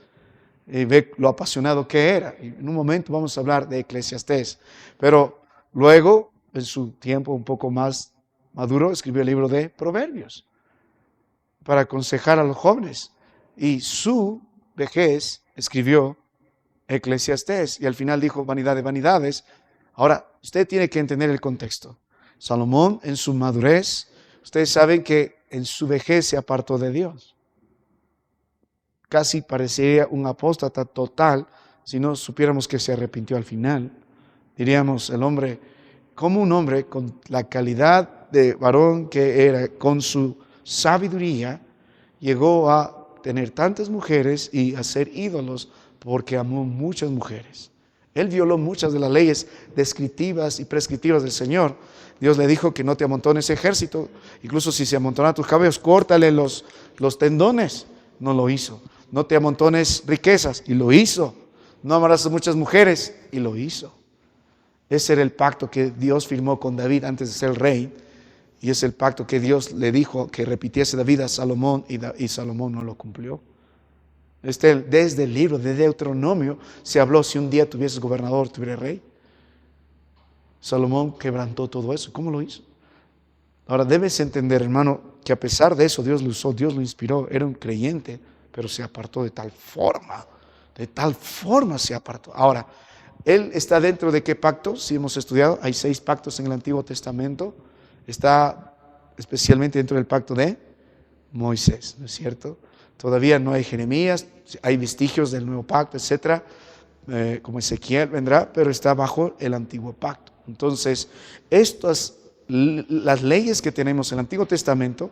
Y ve lo apasionado que era. Y en un momento vamos a hablar de Eclesiastés. Pero Luego, en su tiempo un poco más maduro, escribió el libro de Proverbios para aconsejar a los jóvenes. Y su vejez escribió Eclesiastés y al final dijo vanidad de vanidades. Ahora, usted tiene que entender el contexto. Salomón en su madurez, ustedes saben que en su vejez se apartó de Dios. Casi parecería un apóstata total si no supiéramos que se arrepintió al final. Diríamos, el hombre, como un hombre con la calidad de varón que era, con su sabiduría, llegó a tener tantas mujeres y a ser ídolos porque amó muchas mujeres. Él violó muchas de las leyes descriptivas y prescriptivas del Señor. Dios le dijo que no te amontones ejército, incluso si se amontonan tus cabellos, córtale los tendones. No lo hizo. No te amontones riquezas, y lo hizo. No amarás a muchas mujeres, y lo hizo. Ese era el pacto que Dios firmó con David antes de ser rey, y es el pacto que Dios le dijo que repitiese David a Salomón, y Salomón no lo cumplió. Desde el libro de Deuteronomio se habló, si un día tuvieses gobernador, tuvieras rey. Salomón quebrantó todo eso. ¿Cómo lo hizo? Ahora debes entender, hermano, que a pesar de eso Dios lo usó, Dios lo inspiró, era un creyente, pero se apartó de tal forma se apartó. Ahora, él está dentro de qué pacto. Si hemos estudiado, hay 6 pactos en el Antiguo Testamento. Está especialmente dentro del pacto de Moisés, ¿no es cierto? Todavía no hay Jeremías, hay vestigios del nuevo pacto, etcétera, como Ezequiel vendrá, pero está bajo el antiguo pacto. Entonces, las leyes que tenemos en el Antiguo Testamento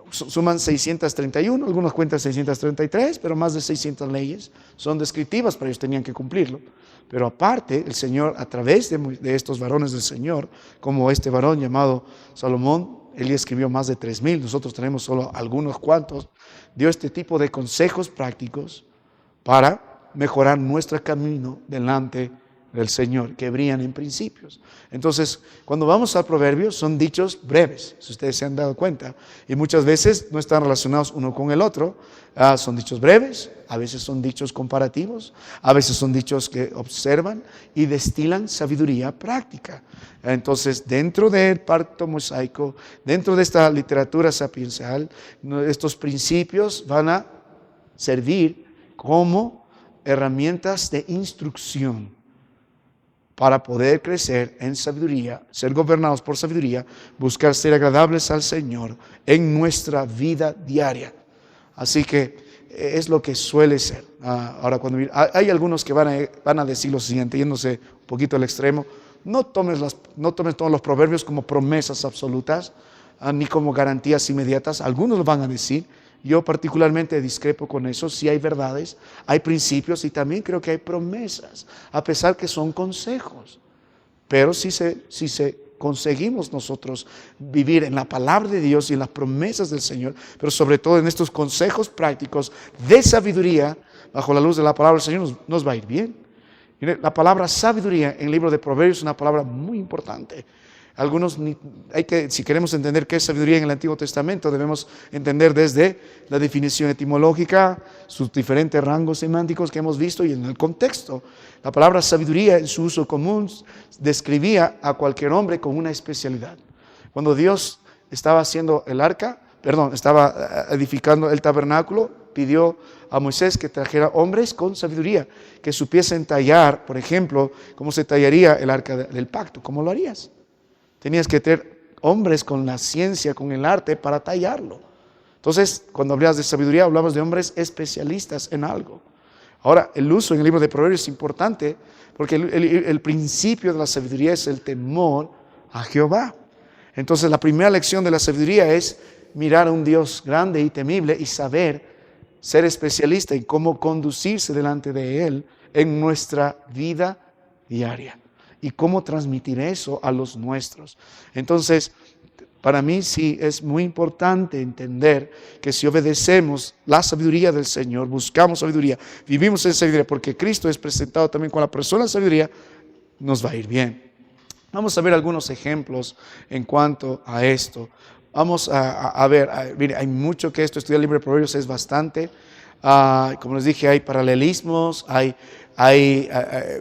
suman 631, algunos cuentan 633, pero más de 600 leyes son descriptivas, pero ellos tenían que cumplirlo. Pero aparte, el Señor, a través de estos varones del Señor, como este varón llamado Salomón, él escribió más de 3,000, nosotros tenemos solo algunos cuantos, dio este tipo de consejos prácticos para mejorar nuestro camino delante del Señor, que brillan en principios. Entonces, cuando vamos al Proverbio, son dichos breves, si ustedes se han dado cuenta, y muchas veces no están relacionados uno con el otro. Son dichos breves, a veces son dichos comparativos, a veces son dichos que observan y destilan sabiduría práctica. Entonces, dentro del pacto mosaico, dentro de esta literatura sapiencial, estos principios van a servir como herramientas de instrucción para poder crecer en sabiduría, ser gobernados por sabiduría, buscar ser agradables al Señor en nuestra vida diaria. Así que es lo que suele ser. Ahora, cuando hay algunos que van a decir lo siguiente, yéndose un poquito al extremo: no tomes todos los proverbios como promesas absolutas, ni como garantías inmediatas. Algunos lo van a decir. Yo particularmente discrepo con eso. Sí hay verdades, hay principios y también creo que hay promesas, a pesar que son consejos. Pero si conseguimos nosotros vivir en la palabra de Dios y en las promesas del Señor, pero sobre todo en estos consejos prácticos de sabiduría, bajo la luz de la palabra del Señor, nos va a ir bien. La palabra sabiduría en el libro de Proverbios es una palabra muy importante. Si queremos entender qué es sabiduría en el Antiguo Testamento, debemos entender desde la definición etimológica, sus diferentes rangos semánticos que hemos visto y en el contexto. La palabra sabiduría en su uso común describía a cualquier hombre con una especialidad. Cuando Dios estaba haciendo estaba edificando el tabernáculo, pidió a Moisés que trajera hombres con sabiduría, que supiesen tallar, por ejemplo, cómo se tallaría el arca del pacto. ¿Cómo lo harías? Tenías que tener hombres con la ciencia, con el arte para tallarlo. Entonces, cuando hablabas de sabiduría, hablabas de hombres especialistas en algo. Ahora, el uso en el libro de Proverbios es importante porque el principio de la sabiduría es el temor a Jehová. Entonces, la primera lección de la sabiduría es mirar a un Dios grande y temible y saber ser especialista en cómo conducirse delante de Él en nuestra vida diaria. Y cómo transmitir eso a los nuestros. Entonces, para mí sí es muy importante entender que si obedecemos la sabiduría del Señor, buscamos sabiduría, vivimos en sabiduría, porque Cristo es presentado también con la persona de sabiduría, nos va a ir bien. Vamos a ver algunos ejemplos en cuanto a esto. Vamos a ver, mire, hay mucho que estudiar el libro de Proverbios, es bastante. Como les dije, hay paralelismos, hay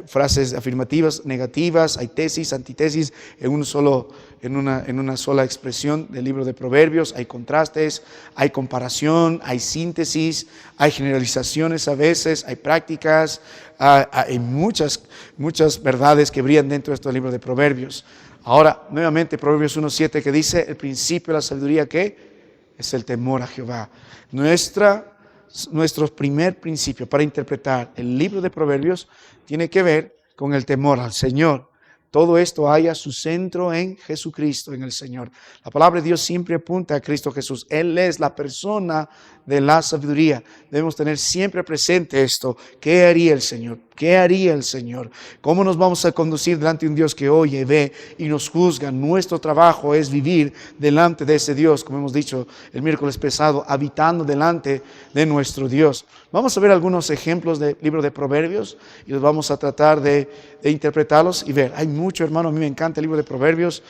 frases afirmativas, negativas, hay tesis, antitesis en una sola expresión del libro de Proverbios. Hay contrastes, hay comparación, hay síntesis, hay generalizaciones a veces, hay prácticas, hay muchas verdades que brillan dentro de este libro de Proverbios. Ahora, nuevamente, Proverbios 1:7 que dice, el principio de la sabiduría, ¿qué? Es el temor a Jehová. Nuestro primer principio para interpretar el libro de Proverbios tiene que ver con el temor al Señor. Todo esto haya su centro en Jesucristo, en el Señor. La palabra de Dios siempre apunta a Cristo Jesús. Él es la persona de la sabiduría. Debemos tener siempre presente esto. ¿Qué haría el Señor? ¿Qué haría el Señor? ¿Cómo nos vamos a conducir delante de un Dios que oye, ve y nos juzga? Nuestro trabajo es vivir delante de ese Dios, como hemos dicho el miércoles pasado, habitando delante de nuestro Dios. Vamos a ver algunos ejemplos del libro de Proverbios y los vamos a tratar de interpretarlos y ver. Hay mucho, hermano, a mí me encanta el libro de Proverbios,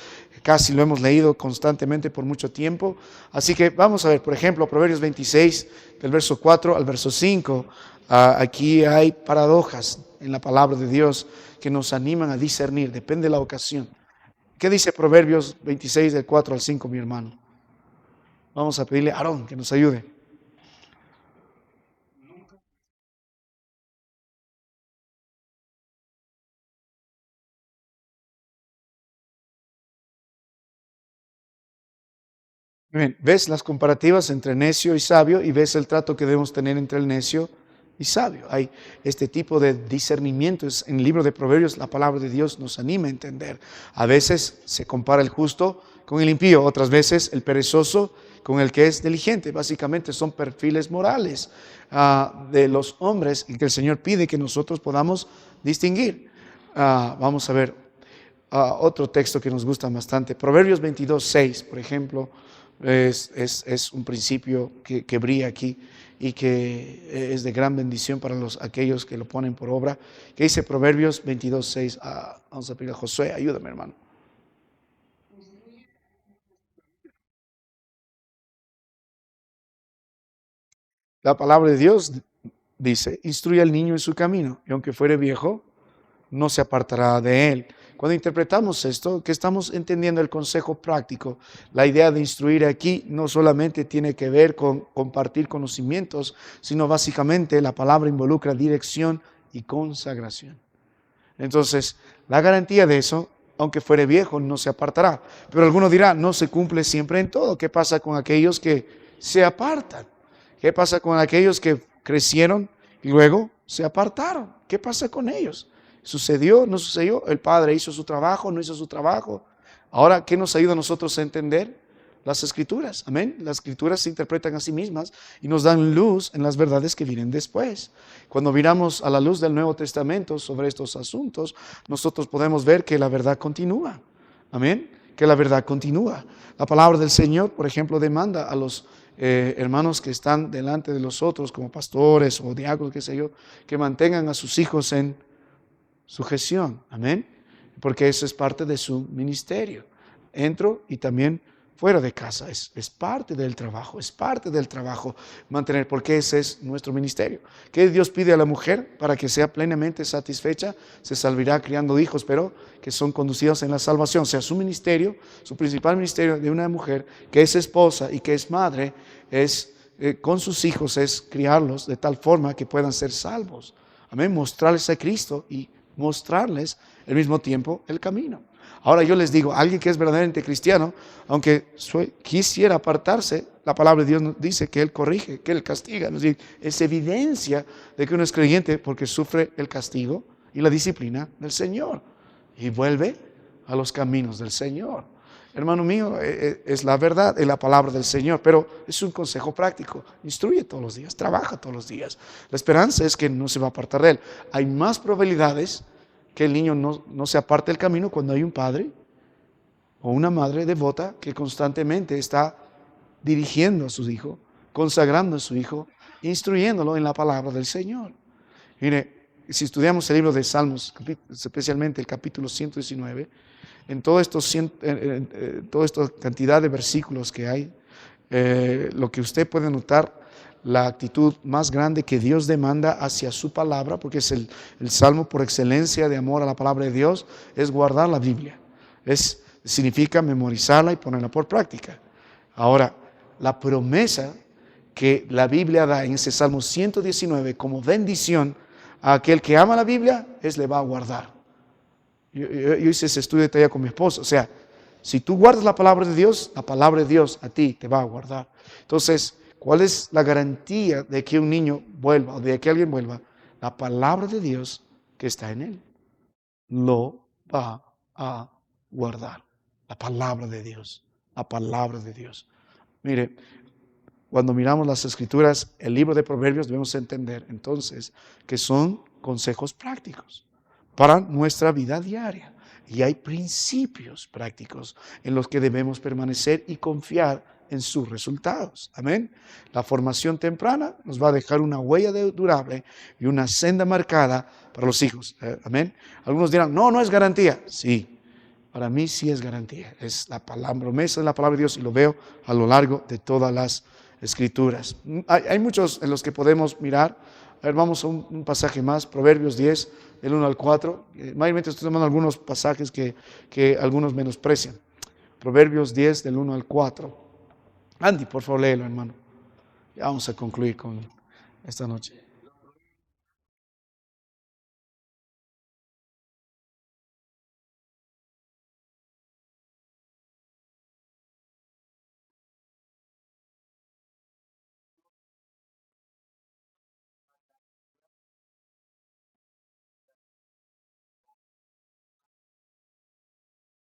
casi lo hemos leído constantemente por mucho tiempo. Así que vamos a ver, por ejemplo, Proverbios 26, del verso 4 al verso 5. Aquí hay paradojas en la palabra de Dios que nos animan a discernir, depende de la ocasión. ¿Qué dice Proverbios 26, del 4 al 5, mi hermano? Vamos a pedirle a Aarón que nos ayude. Bien, ves las comparativas entre necio y sabio y ves el trato que debemos tener entre el necio y sabio. Hay este tipo de discernimientos en el libro de Proverbios. La palabra de Dios nos anima a entender. A veces se compara el justo con el impío, otras veces el perezoso con el que es diligente. Básicamente son perfiles morales de los hombres y que el Señor pide que nosotros podamos distinguir. Vamos a ver otro texto que nos gusta bastante. Proverbios 22:6, por ejemplo. Es un principio que brilla aquí y que es de gran bendición para aquellos que lo ponen por obra. ¿Qué dice Proverbios 22:6? Vamos a pedir a Josué, ayúdame, hermano. La palabra de Dios dice, instruye al niño en su camino y aunque fuere viejo, no se apartará de él. Cuando interpretamos esto, que estamos entendiendo el consejo práctico, la idea de instruir aquí no solamente tiene que ver con compartir conocimientos, sino básicamente la palabra involucra dirección y consagración. Entonces, la garantía de eso, aunque fuere viejo, no se apartará. Pero alguno dirá, no se cumple siempre en todo. ¿Qué pasa con aquellos que se apartan? ¿Qué pasa con aquellos que crecieron y luego se apartaron? ¿Qué pasa con ellos? ¿Sucedió? ¿No sucedió? ¿El Padre hizo su trabajo? ¿No hizo su trabajo? Ahora, ¿qué nos ayuda a nosotros a entender? Las Escrituras, amén. Las Escrituras se interpretan a sí mismas y nos dan luz en las verdades que vienen después. Cuando miramos a la luz del Nuevo Testamento sobre estos asuntos, nosotros podemos ver que la verdad continúa, amén. Que la verdad continúa. La palabra del Señor, por ejemplo, demanda a los hermanos que están delante de los otros, como pastores o diáconos, qué sé yo, que mantengan a sus hijos en sujeción, amén, porque eso es parte de su ministerio, dentro y también fuera de casa, es parte del trabajo mantener, porque ese es nuestro ministerio. ¿Qué Dios pide a la mujer para que sea plenamente satisfecha? Se salvará criando hijos, pero que son conducidos en la salvación. O sea, su ministerio, su principal ministerio de una mujer que es esposa y que es madre, es con sus hijos, es criarlos de tal forma que puedan ser salvos, amén, mostrarles a Cristo y mostrarles al mismo tiempo el camino. Ahora yo les digo, alguien que es verdaderamente cristiano, aunque quisiera apartarse, la palabra de Dios nos dice que Él corrige, que Él castiga. Es evidencia de que uno es creyente porque sufre el castigo y la disciplina del Señor y vuelve a los caminos del Señor. Hermano mío, es la verdad, es la palabra del Señor, pero es un consejo práctico. Instruye todos los días, trabaja todos los días. La esperanza es que no se va a apartar de Él. Hay más probabilidades que el niño no se aparte del camino cuando hay un padre o una madre devota que constantemente está dirigiendo a su hijo, consagrando a su hijo, instruyéndolo en la palabra del Señor. Mire, si estudiamos el libro de Salmos, especialmente el capítulo 119, en toda esta cantidad de versículos que hay, lo que usted puede notar, la actitud más grande que Dios demanda hacia su palabra, porque es el salmo por excelencia de amor a la palabra de Dios, es guardar la Biblia. Significa memorizarla y ponerla por práctica. Ahora, la promesa que la Biblia da en ese Salmo 119 como bendición a aquel que ama la Biblia, le va a guardar. Yo hice ese estudio de talla con mi esposa. O sea, si tú guardas la palabra de Dios, la palabra de Dios a ti te va a guardar. Entonces, ¿cuál es la garantía de que un niño vuelva o de que alguien vuelva? La palabra de Dios que está en él lo va a guardar. La palabra de Dios. La palabra de Dios. Mire, cuando miramos las Escrituras, el libro de Proverbios, debemos entender entonces que son consejos prácticos para nuestra vida diaria. Y hay principios prácticos en los que debemos permanecer y confiar en sus resultados. Amén. La formación temprana nos va a dejar una huella durable y una senda marcada para los hijos. Amén. Algunos dirán, no es garantía. Sí, para mí sí es garantía. Es la promesa de la palabra de Dios y lo veo a lo largo de todas las Escrituras. Hay muchos en los que podemos mirar. A ver, vamos a un pasaje más, Proverbios 10, del 1 al 4. Mayormente estoy tomando algunos pasajes que algunos menosprecian. Proverbios 10, del 1 al 4. Andy, por favor, léelo, hermano. Ya vamos a concluir con esta noche.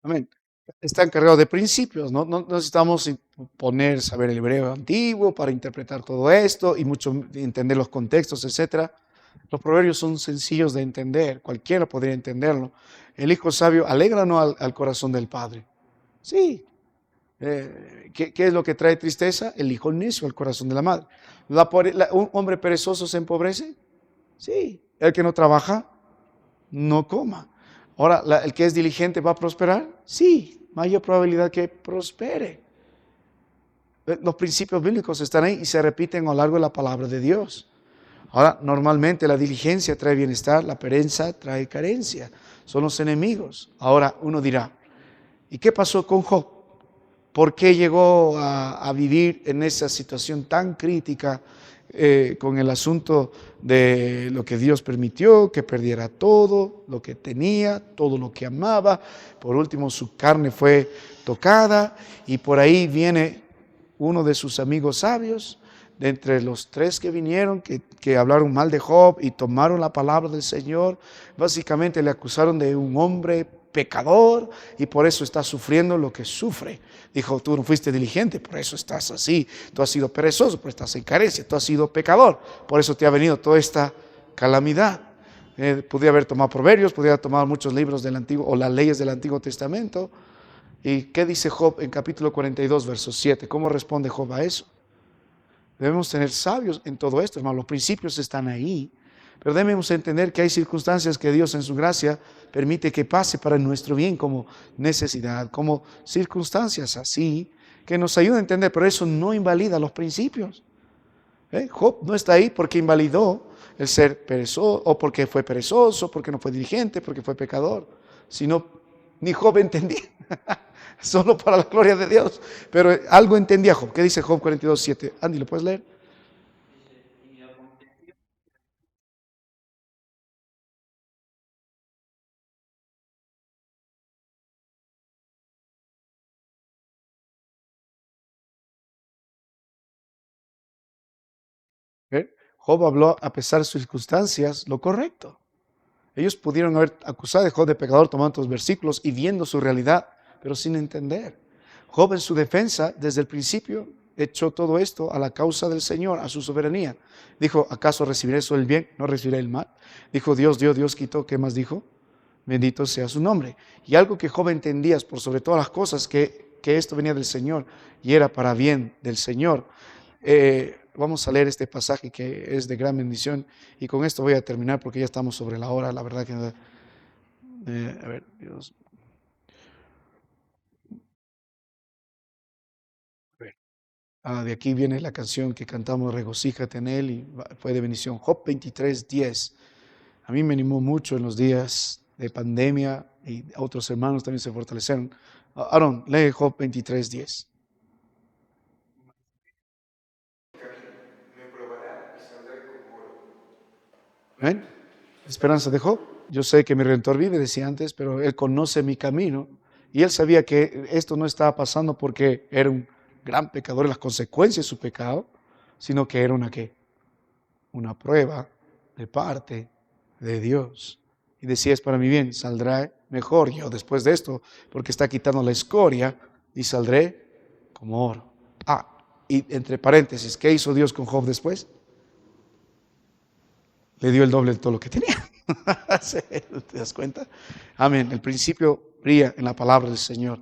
Amén. Está encargado de principios, ¿no? No necesitamos saber el hebreo antiguo para interpretar todo esto y mucho entender los contextos, etcétera. Los proverbios son sencillos de entender, cualquiera podría entenderlo. El hijo sabio alegra o no al corazón del padre. Sí. ¿Qué es lo que trae tristeza? El hijo necio al corazón de la madre. ¿Un hombre perezoso se empobrece? Sí. El que no trabaja, no coma. Ahora, ¿el que es diligente va a prosperar? Sí, mayor probabilidad que prospere. Los principios bíblicos están ahí y se repiten a lo largo de la palabra de Dios. Ahora, normalmente la diligencia trae bienestar, la pereza trae carencia. Son los enemigos. Ahora, uno dirá, ¿y qué pasó con Job? ¿Por qué llegó a vivir en esa situación tan crítica con el asunto de lo que Dios permitió, que perdiera todo lo que tenía, todo lo que amaba? Por último, su carne fue tocada y por ahí viene uno de sus amigos sabios, de entre los tres que vinieron, que hablaron mal de Job y tomaron la palabra del Señor. Básicamente le acusaron de un hombre pecador y por eso está sufriendo lo que sufre. Dijo, tú no fuiste diligente, por eso estás así. Tú has sido perezoso, por eso estás en carencia. Tú has sido pecador, por eso te ha venido toda esta calamidad. Podría haber tomado proverbios, podría haber tomado muchos libros del Antiguo o las leyes del Antiguo Testamento. ¿Y qué dice Job en capítulo 42, verso 7? ¿Cómo responde Job a eso? Debemos tener sabios en todo esto, hermano. Los principios están ahí. Pero debemos entender que hay circunstancias que Dios en su gracia permite que pase para nuestro bien como necesidad, como circunstancias así, que nos ayudan a entender, pero eso no invalida los principios. Job no está ahí porque invalidó el ser perezoso, o porque fue perezoso, porque no fue diligente, porque fue pecador, sino ni Job entendía, solo para la gloria de Dios, pero algo entendía Job. ¿Qué dice Job 42:7? Andy, ¿lo puedes leer? Job habló a pesar de sus circunstancias lo correcto. Ellos pudieron haber acusado a Job de pecador tomando los versículos y viendo su realidad, pero sin entender. Job en su defensa, desde el principio, echó todo esto a la causa del Señor, a su soberanía. Dijo, ¿acaso recibiré solo el bien? ¿No recibiré el mal? Dijo, Dios dio, Dios quitó. ¿Qué más dijo? Bendito sea su nombre. Y algo que Job entendía, por sobre todas las cosas, que esto venía del Señor y era para bien del Señor. Vamos a leer este pasaje que es de gran bendición y con esto voy a terminar porque ya estamos sobre la hora, la verdad que... a ver, Dios. A ver. De aquí viene la canción que cantamos, Regocíjate en Él, y fue de bendición. Job 23:10. A mí me animó mucho en los días de pandemia y otros hermanos también se fortalecieron. Aaron, lee Job 23:10. Me probará y saldré como oro. ¿Ven? Esperanza de Job. Yo sé que mi Redentor vive, decía antes, pero Él conoce mi camino. Y Él sabía que esto no estaba pasando porque era un gran pecador y las consecuencias de su pecado, sino que era una prueba de parte de Dios. Y decía, es para mi bien, saldré mejor yo después de esto, porque está quitando la escoria y saldré como oro. Y entre paréntesis, ¿qué hizo Dios con Job después? Le dio el doble de todo lo que tenía. ¿Te das cuenta? Amén. El principio brilla en la palabra del Señor.